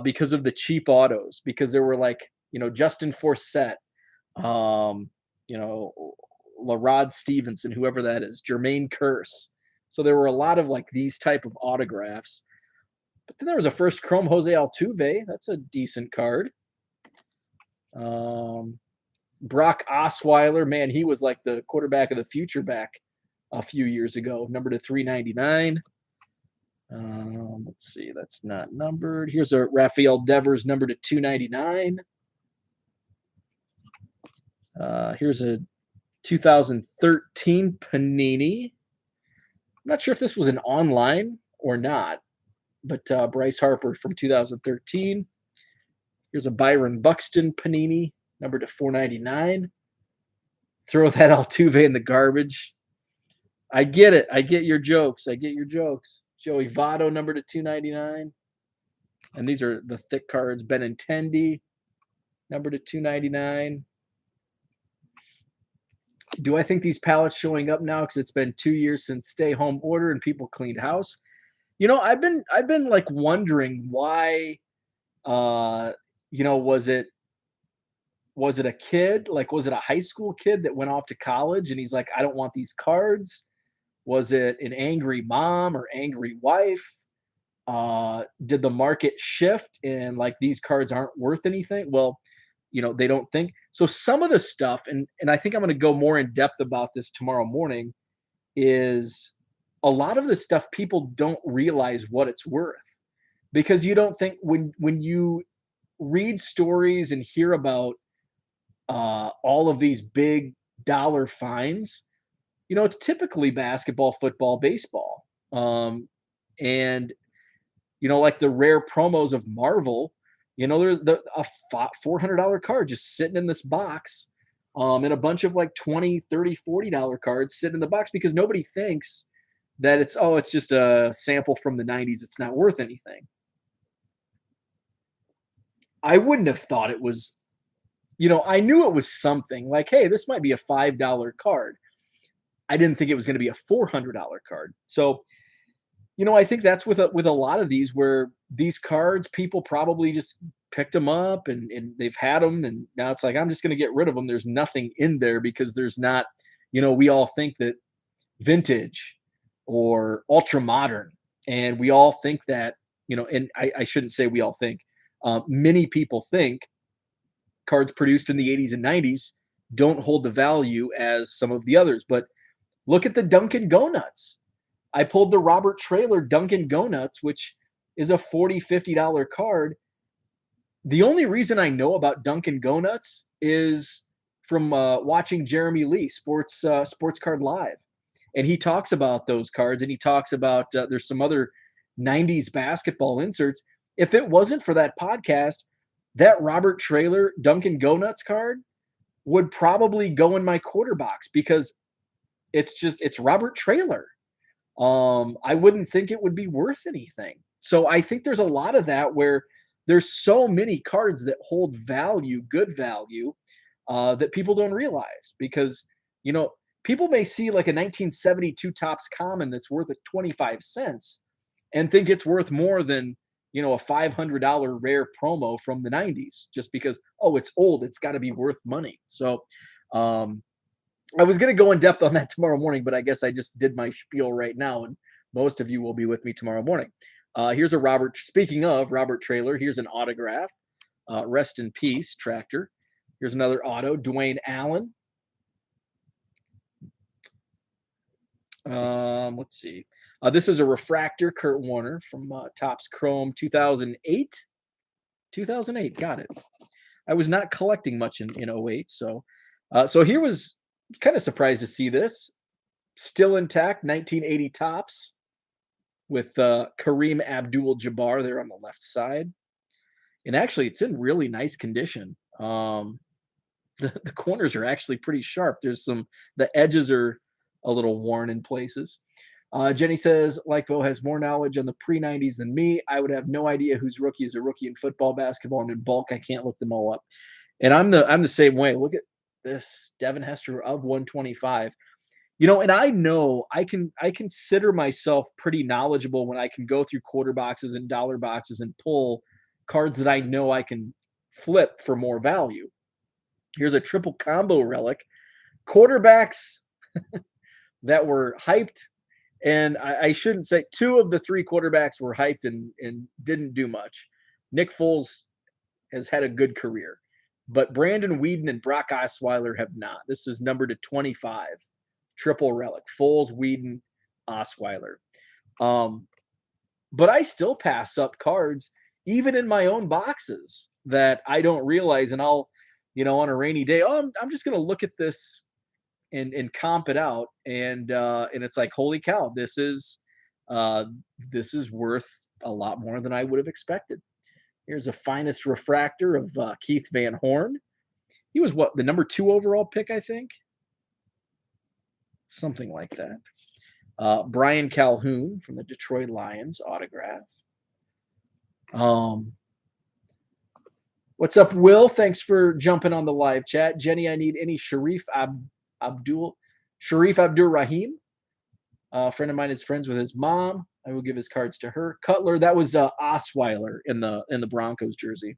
because of the cheap autos. Because there were like Justin Forsett, um, you know LaRod Stevenson, whoever that is, Jermaine Curse. So there were a lot of like these type of autographs. But then there was a first Chrome Jose Altuve. That's a decent card. Brock Osweiler, man, he was like the quarterback of the future back a few years ago. Number to 399. Let's see, that's not numbered. Here's a Rafael Devers number to 299. Here's a 2013 Panini. I'm not sure if this was an online or not, but Bryce Harper from 2013. Here's a Byron Buxton Panini, number to 499. Throw that Altuve in the garbage. I get it. I get your jokes. I get your jokes. Joey Votto, number to 299. And these are the thick cards. Benintendi, number to 299. Do I think these pallets showing up now because it's been 2 years since stay home order and people cleaned house? I've been like wondering why. Was it a kid? Like, was it a high school kid that went off to college and he's like, I don't want these cards? Was it an angry mom or angry wife? Did the market shift and like these cards aren't worth anything? Well, they don't think so. Some of the stuff, and I think I'm going to go more in depth about this tomorrow morning, is a lot of the stuff people don't realize what it's worth because you don't think when you read stories and hear about all of these big dollar fines, it's typically basketball, football, baseball, and like the rare promos of Marvel. There's a $400 card just sitting in this box, and a bunch of like $20, $30, $40 cards sitting in the box because nobody thinks that it's just a sample from the 90s. It's not worth anything. I wouldn't have thought it was, I knew it was something like, hey, this might be a $5 card. I didn't think it was going to be a $400 card. So, I think that's with a lot of these where these cards, people probably just picked them up and they've had them. And now it's like, I'm just going to get rid of them. There's nothing in there because there's not, we all think that vintage or ultra modern. And we all think that, and I shouldn't say we all think, many people think cards produced in the 80s and 90s don't hold the value as some of the others. But look at the Dunkin' Go Nuts. I pulled the Robert Traylor Dunkin' Go Nuts, which is a $40, $50 card. The only reason I know about Dunkin' Go Nuts is from watching Jeremy Lee, Sports Card Live. And he talks about those cards, and he talks about there's some other 90s basketball inserts. If it wasn't for that podcast, that Robert Traylor Dunkin' Go Nuts card would probably go in my quarter box because it's Robert Traylor. I wouldn't think it would be worth anything. So I think there's a lot of that where there's so many cards that hold value, good value, that people don't realize because, you know, people may see like a 1972 Topps Common that's worth 25 cents and think it's worth more than, you know, a $500 rare promo from the 90s just because, oh, it's old, it's got to be worth money. So, I was going to go in depth on that tomorrow morning, but I guess I just did my spiel right now, and most of you will be with me tomorrow morning. Here's a Robert. Speaking of Robert Trailer, here's an autograph. Rest in peace, Tractor. Here's another auto, Dwayne Allen. Let's see. This is a refractor, Kurt Warner from Topps Chrome 2008. 2008, got it. I was not collecting much in 08, so here was kind of surprised to see this. Still intact, 1980 Topps with Kareem Abdul-Jabbar there on the left side. And actually, it's in really nice condition. The corners are actually pretty sharp. The edges are a little worn in places. Jenny says, like Bo has more knowledge on the pre-90s than me. I would have no idea whose rookie is a rookie in football, basketball, and in bulk. I can't look them all up. And I'm the same way. Look at this Devin Hester of 125. You know, and I know I consider myself pretty knowledgeable when I can go through quarter boxes and dollar boxes and pull cards that I know I can flip for more value. Here's a triple combo relic. Quarterbacks that were hyped, and I shouldn't say two of the three quarterbacks were hyped and didn't do much. Nick Foles has had a good career, but Brandon Weeden and Brock Osweiler have not. This is numbered to 25. Triple relic. Foles, Weeden, Osweiler. But I still pass up cards, even in my own boxes, that I don't realize, and I'll, you know, on a rainy day, I'm just going to look at this and comp it out, and it's like, holy cow, this is worth a lot more than I would have expected. Here's a finest refractor of Keith Van Horn. He was the number 2 overall pick, I think, something like that. Brian Calhoun from the Detroit Lions autograph. What's up, Will? Thanks for jumping on the live chat. Jenny, I need any Sharif Abdur-Rahim. A friend of mine is friends with his mom. I will give his cards to her. Cutler, that was Osweiler in the Broncos jersey.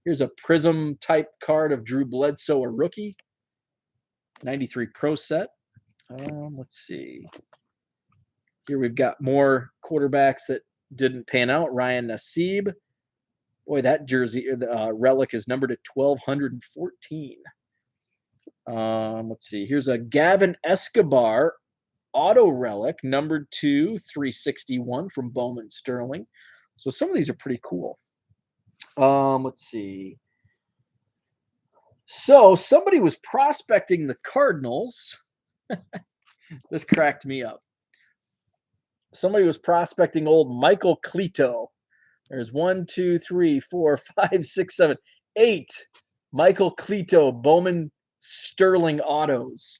Here's a prism type card of Drew Bledsoe, a rookie. 93 Pro set. Let's see. Here we've got more quarterbacks that didn't pan out. Ryan Nassib. Boy, that jersey, relic is numbered to 1,214. Let's see. Here's a Gavin Escobar auto relic, numbered to 361 from Bowman Sterling. So some of these are pretty cool. Let's see. So somebody was prospecting the Cardinals. This cracked me up. Somebody was prospecting old Michael Cleto. There's 1, 2, 3, 4, 5, 6, 7, 8 Michael Cleto Bowman Sterling autos.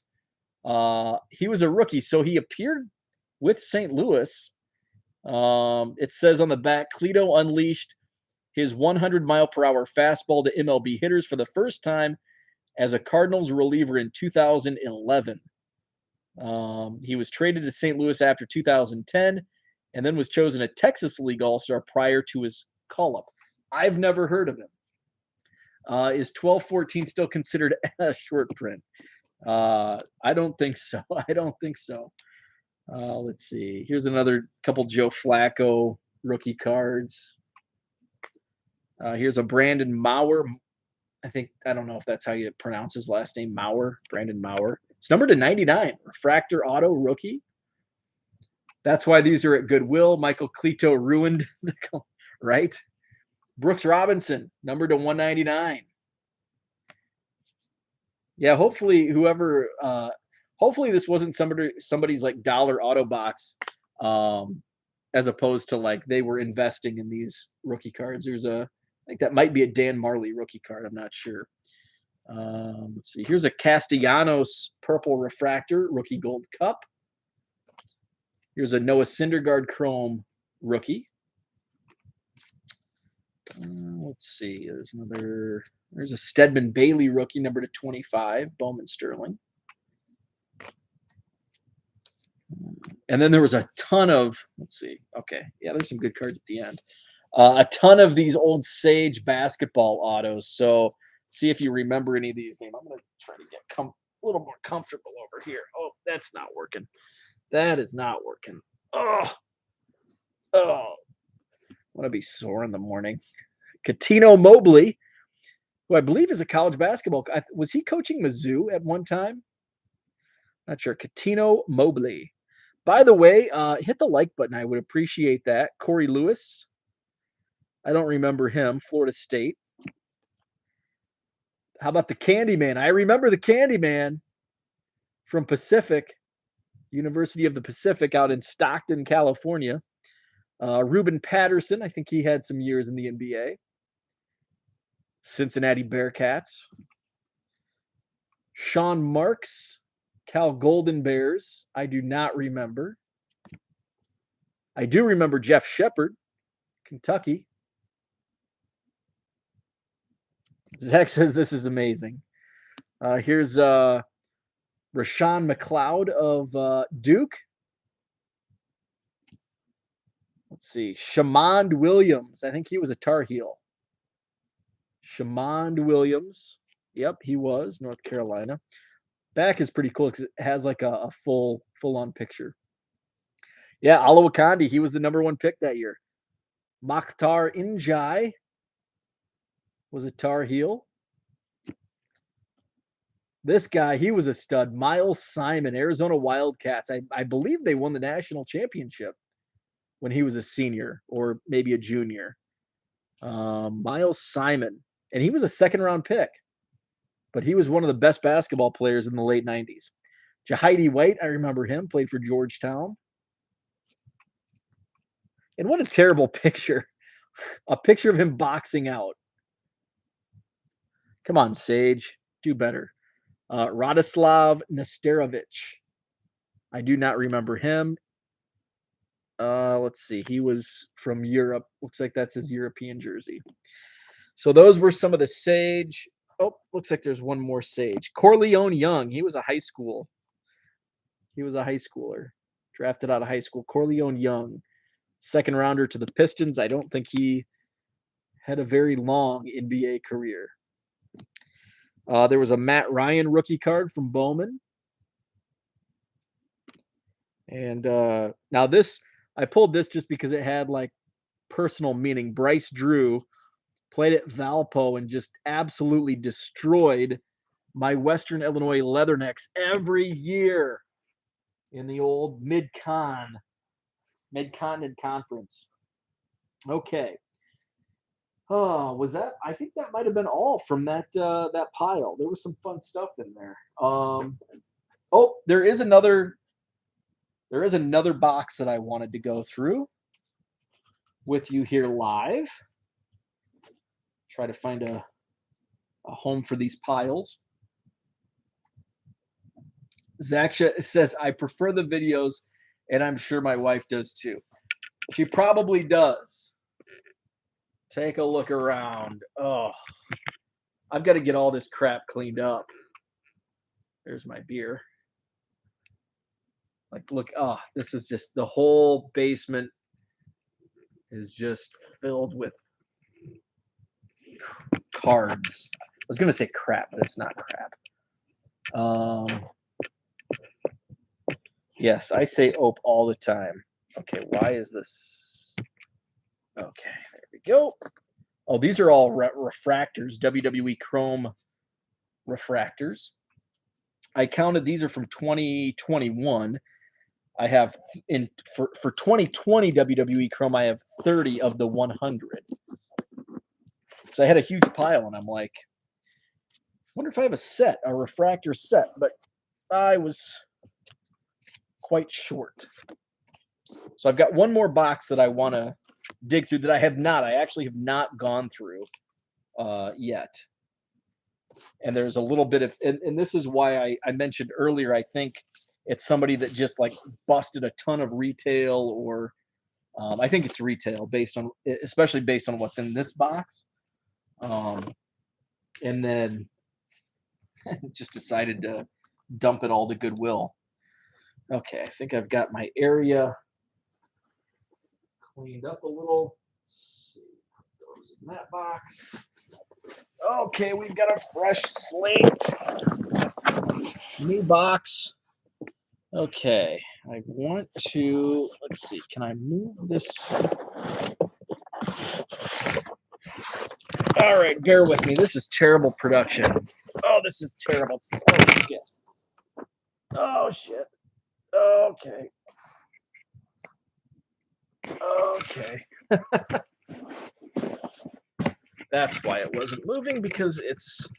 He was a rookie, so he appeared with St. Louis. It says on the back, Cleto unleashed his 100-mile-per-hour fastball to MLB hitters for the first time as a Cardinals reliever in 2011. He was traded to St. Louis after 2010 and then was chosen a Texas League All-Star prior to his call-up. I've never heard of him. Is 1214 still considered a short print? I don't think so. Let's see. Here's another couple Joe Flacco rookie cards. Here's a Brandon Maurer. I don't know if that's how you pronounce his last name, Maurer, Brandon Maurer. It's numbered to 99, refractor auto rookie. That's why these are at Goodwill. Michael Cleto ruined, right? Brooks Robinson, numbered to 199. Yeah, hopefully this wasn't somebody's like dollar auto box, as opposed to like they were investing in these rookie cards. I think that might be a Dan Marley rookie card. I'm not sure. Let's see. Here's a Castellanos purple refractor rookie gold cup. Here's a Noah Syndergaard chrome rookie. let's see. There's a Stedman Bailey rookie, number to 25, Bowman Sterling. And then there was a ton of, let's see. Okay. Yeah, there's some good cards at the end. A ton of these old Sage basketball autos. So see if you remember any of these names. I'm going to try to get a little more comfortable over here. Oh, that's not working. That is not working. Oh, I want to be sore in the morning. Katino Mobley, who I believe is a college basketball. Was he coaching Mizzou at one time? Not sure. Katino Mobley. By the way, hit the like button. I would appreciate that. Corey Lewis. I don't remember him. Florida State. How about the Candyman? I remember the Candyman from Pacific, University of the Pacific out in Stockton, California. Ruben Patterson. I think he had some years in the NBA. Cincinnati Bearcats. Sean Marks, Cal Golden Bears. I do not remember. I do remember Jeff Shepard, Kentucky. Zach says this is amazing. Here's Rashawn McLeod of Duke. Let's see. Shamond Williams. I think he was a Tar Heel. Shamond Williams. Yep, he was. North Carolina. Back is pretty cool because it has like a full-on picture. Yeah, Alawakandi. He was the number 1 pick that year. Makhtar Injai was a Tar Heel. This guy, he was a stud. Miles Simon, Arizona Wildcats. I believe they won the national championship when he was a senior or maybe a junior. Miles Simon. And he was a second-round pick. But he was one of the best basketball players in the late 90s. Jahidi White, I remember him, played for Georgetown. And what a terrible picture. A picture of him boxing out. Come on, Sage. Do better. Radislav Nesterovic. I do not remember him. Let's see. He was from Europe. Looks like that's his European jersey. So those were some of the Sage. Oh, looks like there's one more Sage. Corleone Young. He was a high schooler. Drafted out of high school. Corleone Young. Second rounder to the Pistons. I don't think he had a very long NBA career. There was a Matt Ryan rookie card from Bowman. And now this, I pulled this just because it had like personal meaning. Bryce Drew played at Valpo and just absolutely destroyed my Western Illinois Leathernecks every year in the old Mid-Continent Conference. Okay. Oh, was that? I think that might have been all from that pile. There was some fun stuff in there. Oh, there is another box that I wanted to go through with you here live. Try to find a home for these piles. Zach says, I prefer the videos, and I'm sure my wife does too. She probably does. Take a look around. Oh, I've got to get all this crap cleaned up. There's my beer. Like, look, this is just, the whole basement is just filled with cards. I was going to say crap, but it's not crap. Yes, I say ope all the time. Okay, why is this? Okay, there we go. Oh, these are all refractors, WWE Chrome refractors. I counted these are from 2021. I have for 2020 WWE Chrome, I have 30 of the 100. So I had a huge pile, and I'm like, wonder if I have a refractor set, but I was quite short. So I've got one more box that I want to dig through that I actually have not gone through yet. And there's a little bit of, and this is why I mentioned earlier, I think it's somebody that just like busted a ton of retail, or I think it's retail especially based on what's in this box. And then just decided to dump it all to Goodwill. Okay, I think I've got my area cleaned up a little. Let's see, put those in that box. Okay, we've got a fresh slate. New box. Okay, I want to, let's see, can I move this? All right, bear with me. This is terrible production. Oh, this is terrible. Oh, shit. Oh, shit. Okay. Okay. That's why it wasn't moving, because it's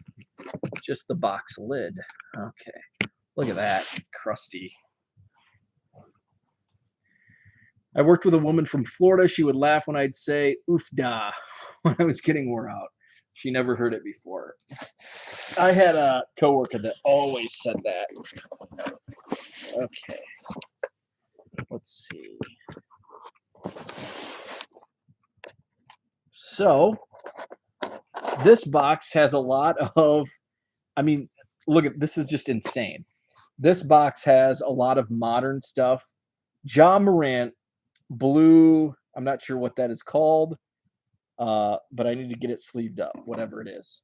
just the box lid. Okay. Look at that. Crusty. I worked with a woman from Florida. She would laugh when I'd say "oof da" when I was getting wore out. She never heard it before. I had a coworker that always said that. Okay. Let's see. So this box has a lot of, I mean, look at this, is just insane. This box has a lot of modern stuff. Ja Morant, blue, I'm not sure what that is called, but I need to get it sleeved up, whatever it is.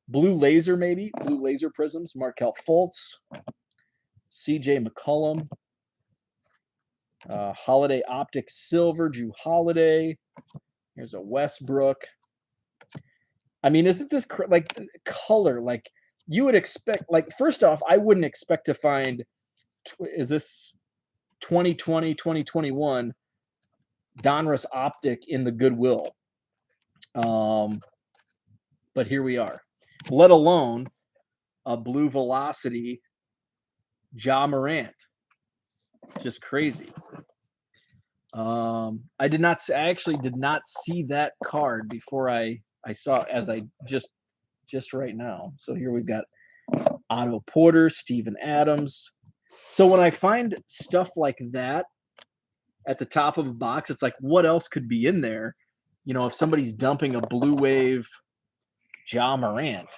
Blue laser, maybe. Blue laser prisms. Markelle Fultz. CJ McCollum. Holiday Optic Silver. Drew Holiday. Here's a Westbrook. I mean, isn't this like color? Like you would expect, like, first off, I wouldn't expect to find, is this 2020, 2021 Donruss Optic in the Goodwill? But here we are. Let alone a blue Velocity Ja Morant. Just crazy. I actually did not see that card before I saw it, as I just right now. So here we've got Otto Porter, Steven Adams. So when I find stuff like that at the top of a box, it's like, what else could be in there? You know, if somebody's dumping a Blue Wave Ja Morant,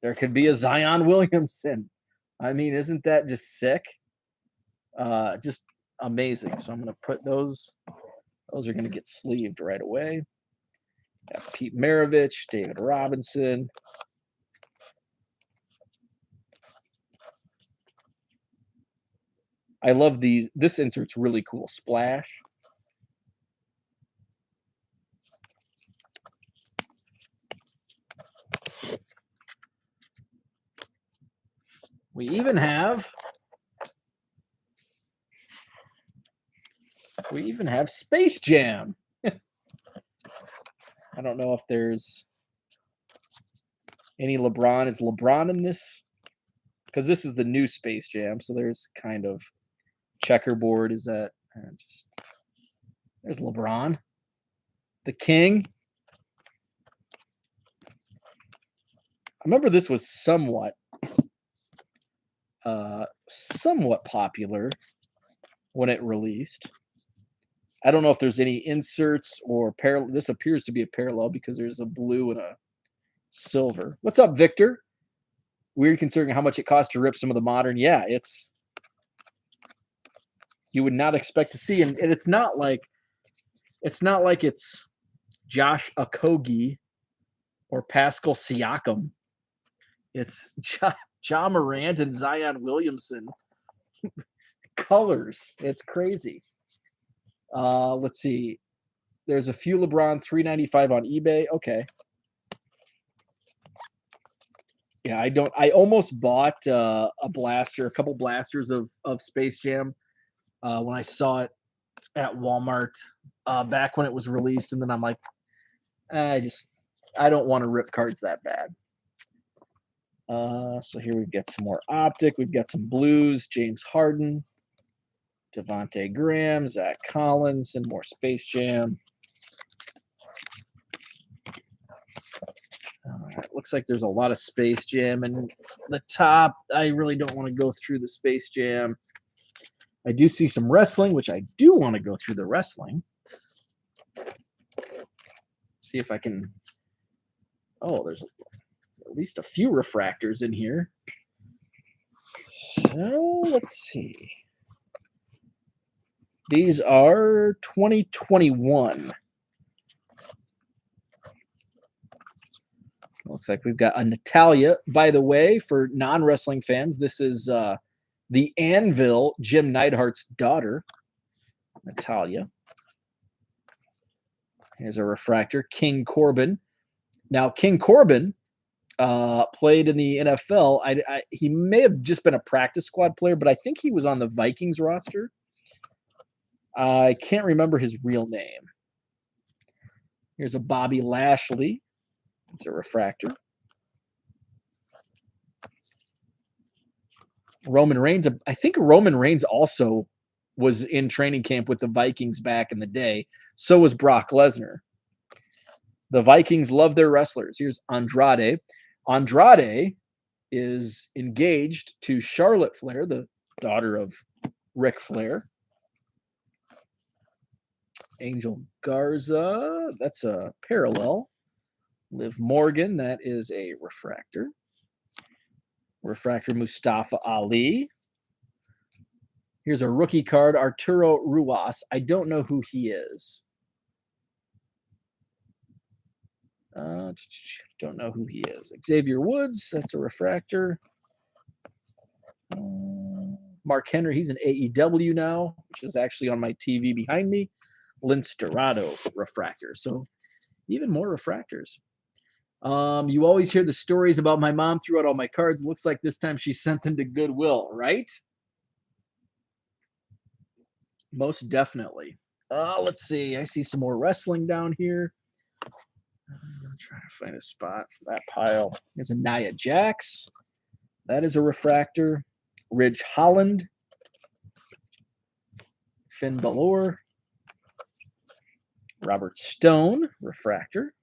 there could be a Zion Williamson. I mean, isn't that just sick? Just amazing. So I'm going to put those. Those are going to get sleeved right away. Got Pete Maravich, David Robinson. I love these. This insert's really cool. Splash. We even have Space Jam. I don't know if there's any LeBron. Is LeBron in this? Because this is the new Space Jam, so there's kind of checkerboard. Is that just? There's LeBron, the King. I remember this was somewhat popular when it released. I don't know if there's any inserts or parallel. This appears to be a parallel because there's a blue and a silver. What's up, Victor? Weird considering how much it costs to rip some of the modern. Yeah, it's, you would not expect to see, and it's not like it's Josh Okogie or Pascal Siakam. It's Ja Morant and Zion Williamson. Colors. It's crazy. Let's see. There's a few LeBron, $3.95 on eBay. Okay. Yeah, I almost bought a couple blasters of Space Jam when I saw it at Walmart back when it was released, and then I'm like, I don't want to rip cards that bad. So here we've got some more Optic. We've got some blues, James Harden, Devontae Graham, Zach Collins, and more Space Jam. All right, looks like there's a lot of Space Jam, and the top, I really don't want to go through the Space Jam. I do see some wrestling, which I do want to go through the wrestling. See if I can Oh, there's at least a few refractors in here. So let's see. These are 2021. Looks like we've got a Natalia. By the way, for non-wrestling fans, this is the Anvil, Jim Neidhart's daughter, Natalia. Here's a refractor, King Corbin. Now, King Corbin played in the NFL. He may have just been a practice squad player, but I think he was on the Vikings roster. I can't remember his real name. Here's a Bobby Lashley. It's a refractor. Roman Reigns. I think Roman Reigns also was in training camp with the Vikings back in the day. So was Brock Lesnar. The Vikings love their wrestlers. Here's Andrade. Andrade is engaged to Charlotte Flair, the daughter of Ric Flair. Angel Garza, that's a parallel. Liv Morgan, that is a refractor. Refractor Mustafa Ali. Here's a rookie card, Arturo Ruas. I don't know who he is. Don't know who he is. Xavier Woods, that's a refractor. Mark Henry, he's an AEW now, which is actually on my TV behind me. Lince Dorado refractor. So even more refractors. You always hear the stories about my mom threw out all my cards. Looks like this time she sent them to Goodwill, right? Most definitely. Let's see. I see some more wrestling down here. I'm trying to find a spot for that pile. There's a Nia Jax. That is a refractor. Ridge Holland. Finn Balor. Robert Stone, refractor.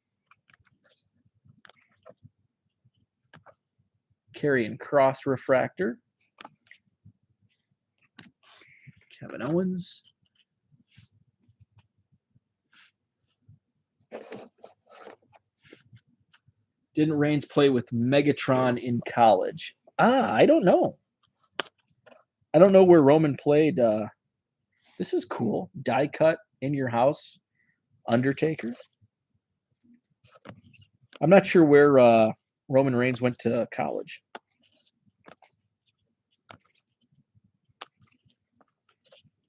Karrion Kross, refractor. Kevin Owens. Didn't Reigns play with Megatron in college? I don't know. I don't know where Roman played. This is cool. Die cut in your house. Undertaker. I'm not sure where Roman Reigns went to college.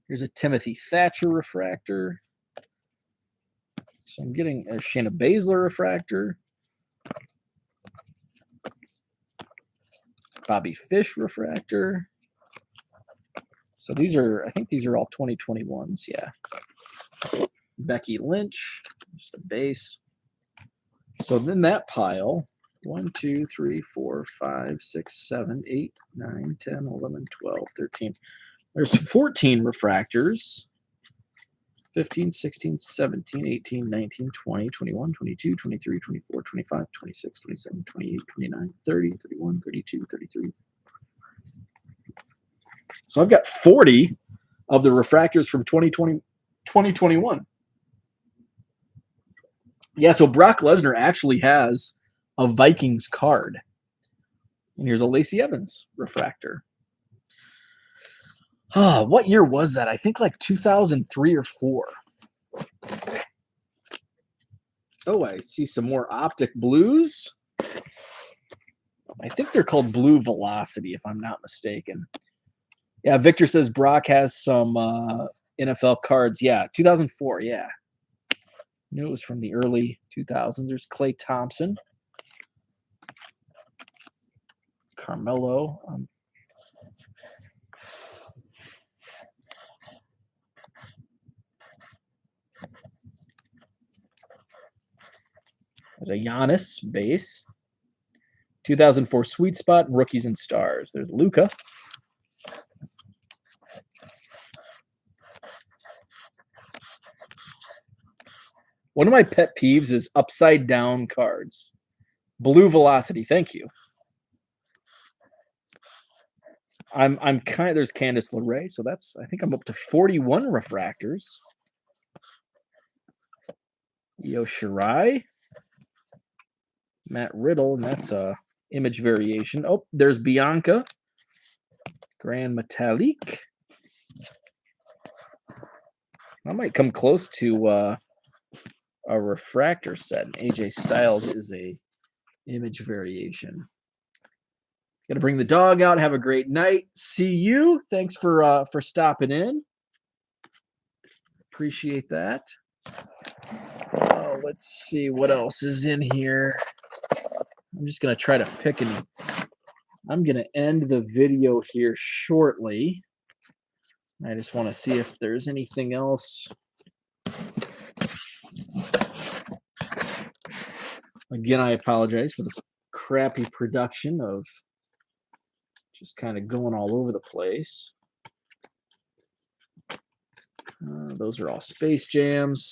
Here's a Timothy Thatcher refractor. So I'm getting a Shayna Baszler refractor. Bobby Fish refractor. So these are, I think these are all 2021s. Yeah. Becky Lynch, just a base. So then that pile, 1, 2, 3, 4, 5, 6, 7, 8, 9, 10, 11, 12, 13. There's 14 refractors. 15, 16, 17, 18, 19, 20, 21, 22, 23, 24, 25, 26, 27, 28, 29, 30, 31, 32, 33. So I've got 40 of the refractors from 2021. Yeah, so Brock Lesnar actually has a Vikings card. And here's a Lacey Evans refractor. Oh, what year was that? I think like 2003 or 4. Oh, I see some more optic blues. I think they're called Blue Velocity, if I'm not mistaken. Yeah, Victor says Brock has some NFL cards. Yeah, 2004, yeah. I knew it was from the early 2000s. There's Klay Thompson. Carmelo. There's a Giannis base. 2004 Sweet Spot, Rookies and Stars. There's Luka. One of my pet peeves is upside down cards. Blue Velocity, thank you. I'm kind of, there's Candice LeRae, so that's, I think I'm up to 41 refractors. Io Shirai. Matt Riddle, and that's a image variation. Oh, there's Bianca, Grand Metallic. I might come close to a refractor set. And AJ Styles is a image variation. Got to bring the dog out. Have a great night. See you. Thanks for stopping in. Appreciate that. Let's see what else is in here. I'm just gonna try to pick and I'm gonna end the video here shortly. I just want to see if there's anything else. Again, I apologize for the crappy production of just kind of going all over the place. Those are all Space Jams.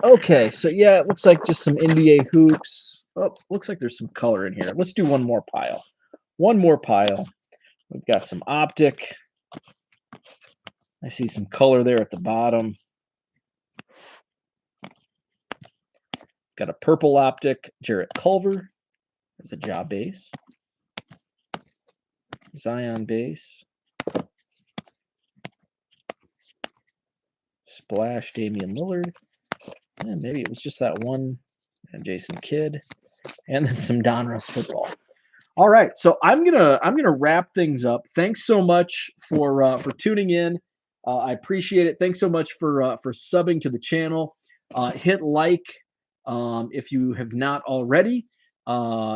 Okay, so yeah, it looks like just some NBA hoops. Oh, looks like there's some color in here. Let's do one more pile. One more pile. We've got some Optic. I see some color there at the bottom. Got a purple Optic, Jarrett Culver. There's a Ja base. Zion base. Splash Damian Lillard. And maybe it was just that one. And Jason Kidd. And then some Donruss football. All right, so I'm gonna wrap things up. Thanks so much for tuning in. I appreciate it. Thanks so much for subbing to the channel. Hit like if you have not already.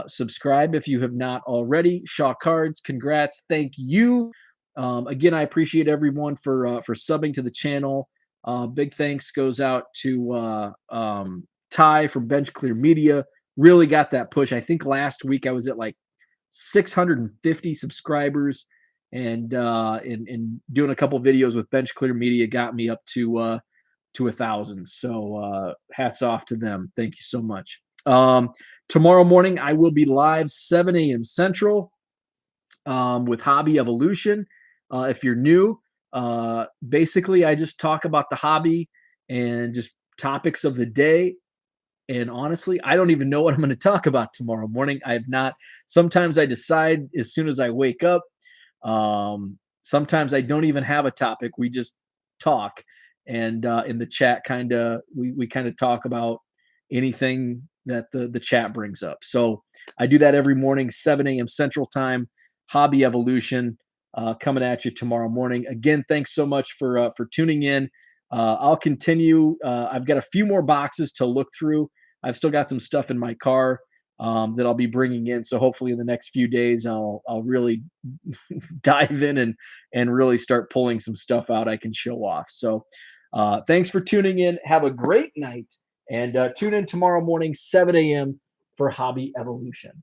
Subscribe if you have not already. Shaw Cards, congrats. Thank you. Again, I appreciate everyone for subbing to the channel. Big thanks goes out to Ty from Bench Clear Media. Really got that push. I think last week I was at like 650 subscribers, and doing a couple videos with Bench Clear Media got me up to 1,000. So hats off to them. Thank you so much. Tomorrow morning I will be live 7 a.m. Central with Hobby Evolution. If you're new, basically I just talk about the hobby and just topics of the day. And honestly, I don't even know what I'm going to talk about tomorrow morning. I have not. Sometimes I decide as soon as I wake up. Sometimes I don't even have a topic. We just talk, and in the chat, we kind of talk about anything that the chat brings up. So I do that every morning, 7 a.m. Central Time. Hobby Evolution coming at you tomorrow morning. Again, thanks so much for tuning in. I'll continue. I've got a few more boxes to look through. I've still got some stuff in my car that I'll be bringing in. So hopefully in the next few days, I'll really dive in and really start pulling some stuff out I can show off. So thanks for tuning in. Have a great night, and tune in tomorrow morning, 7 a.m. for Hobby Evolution.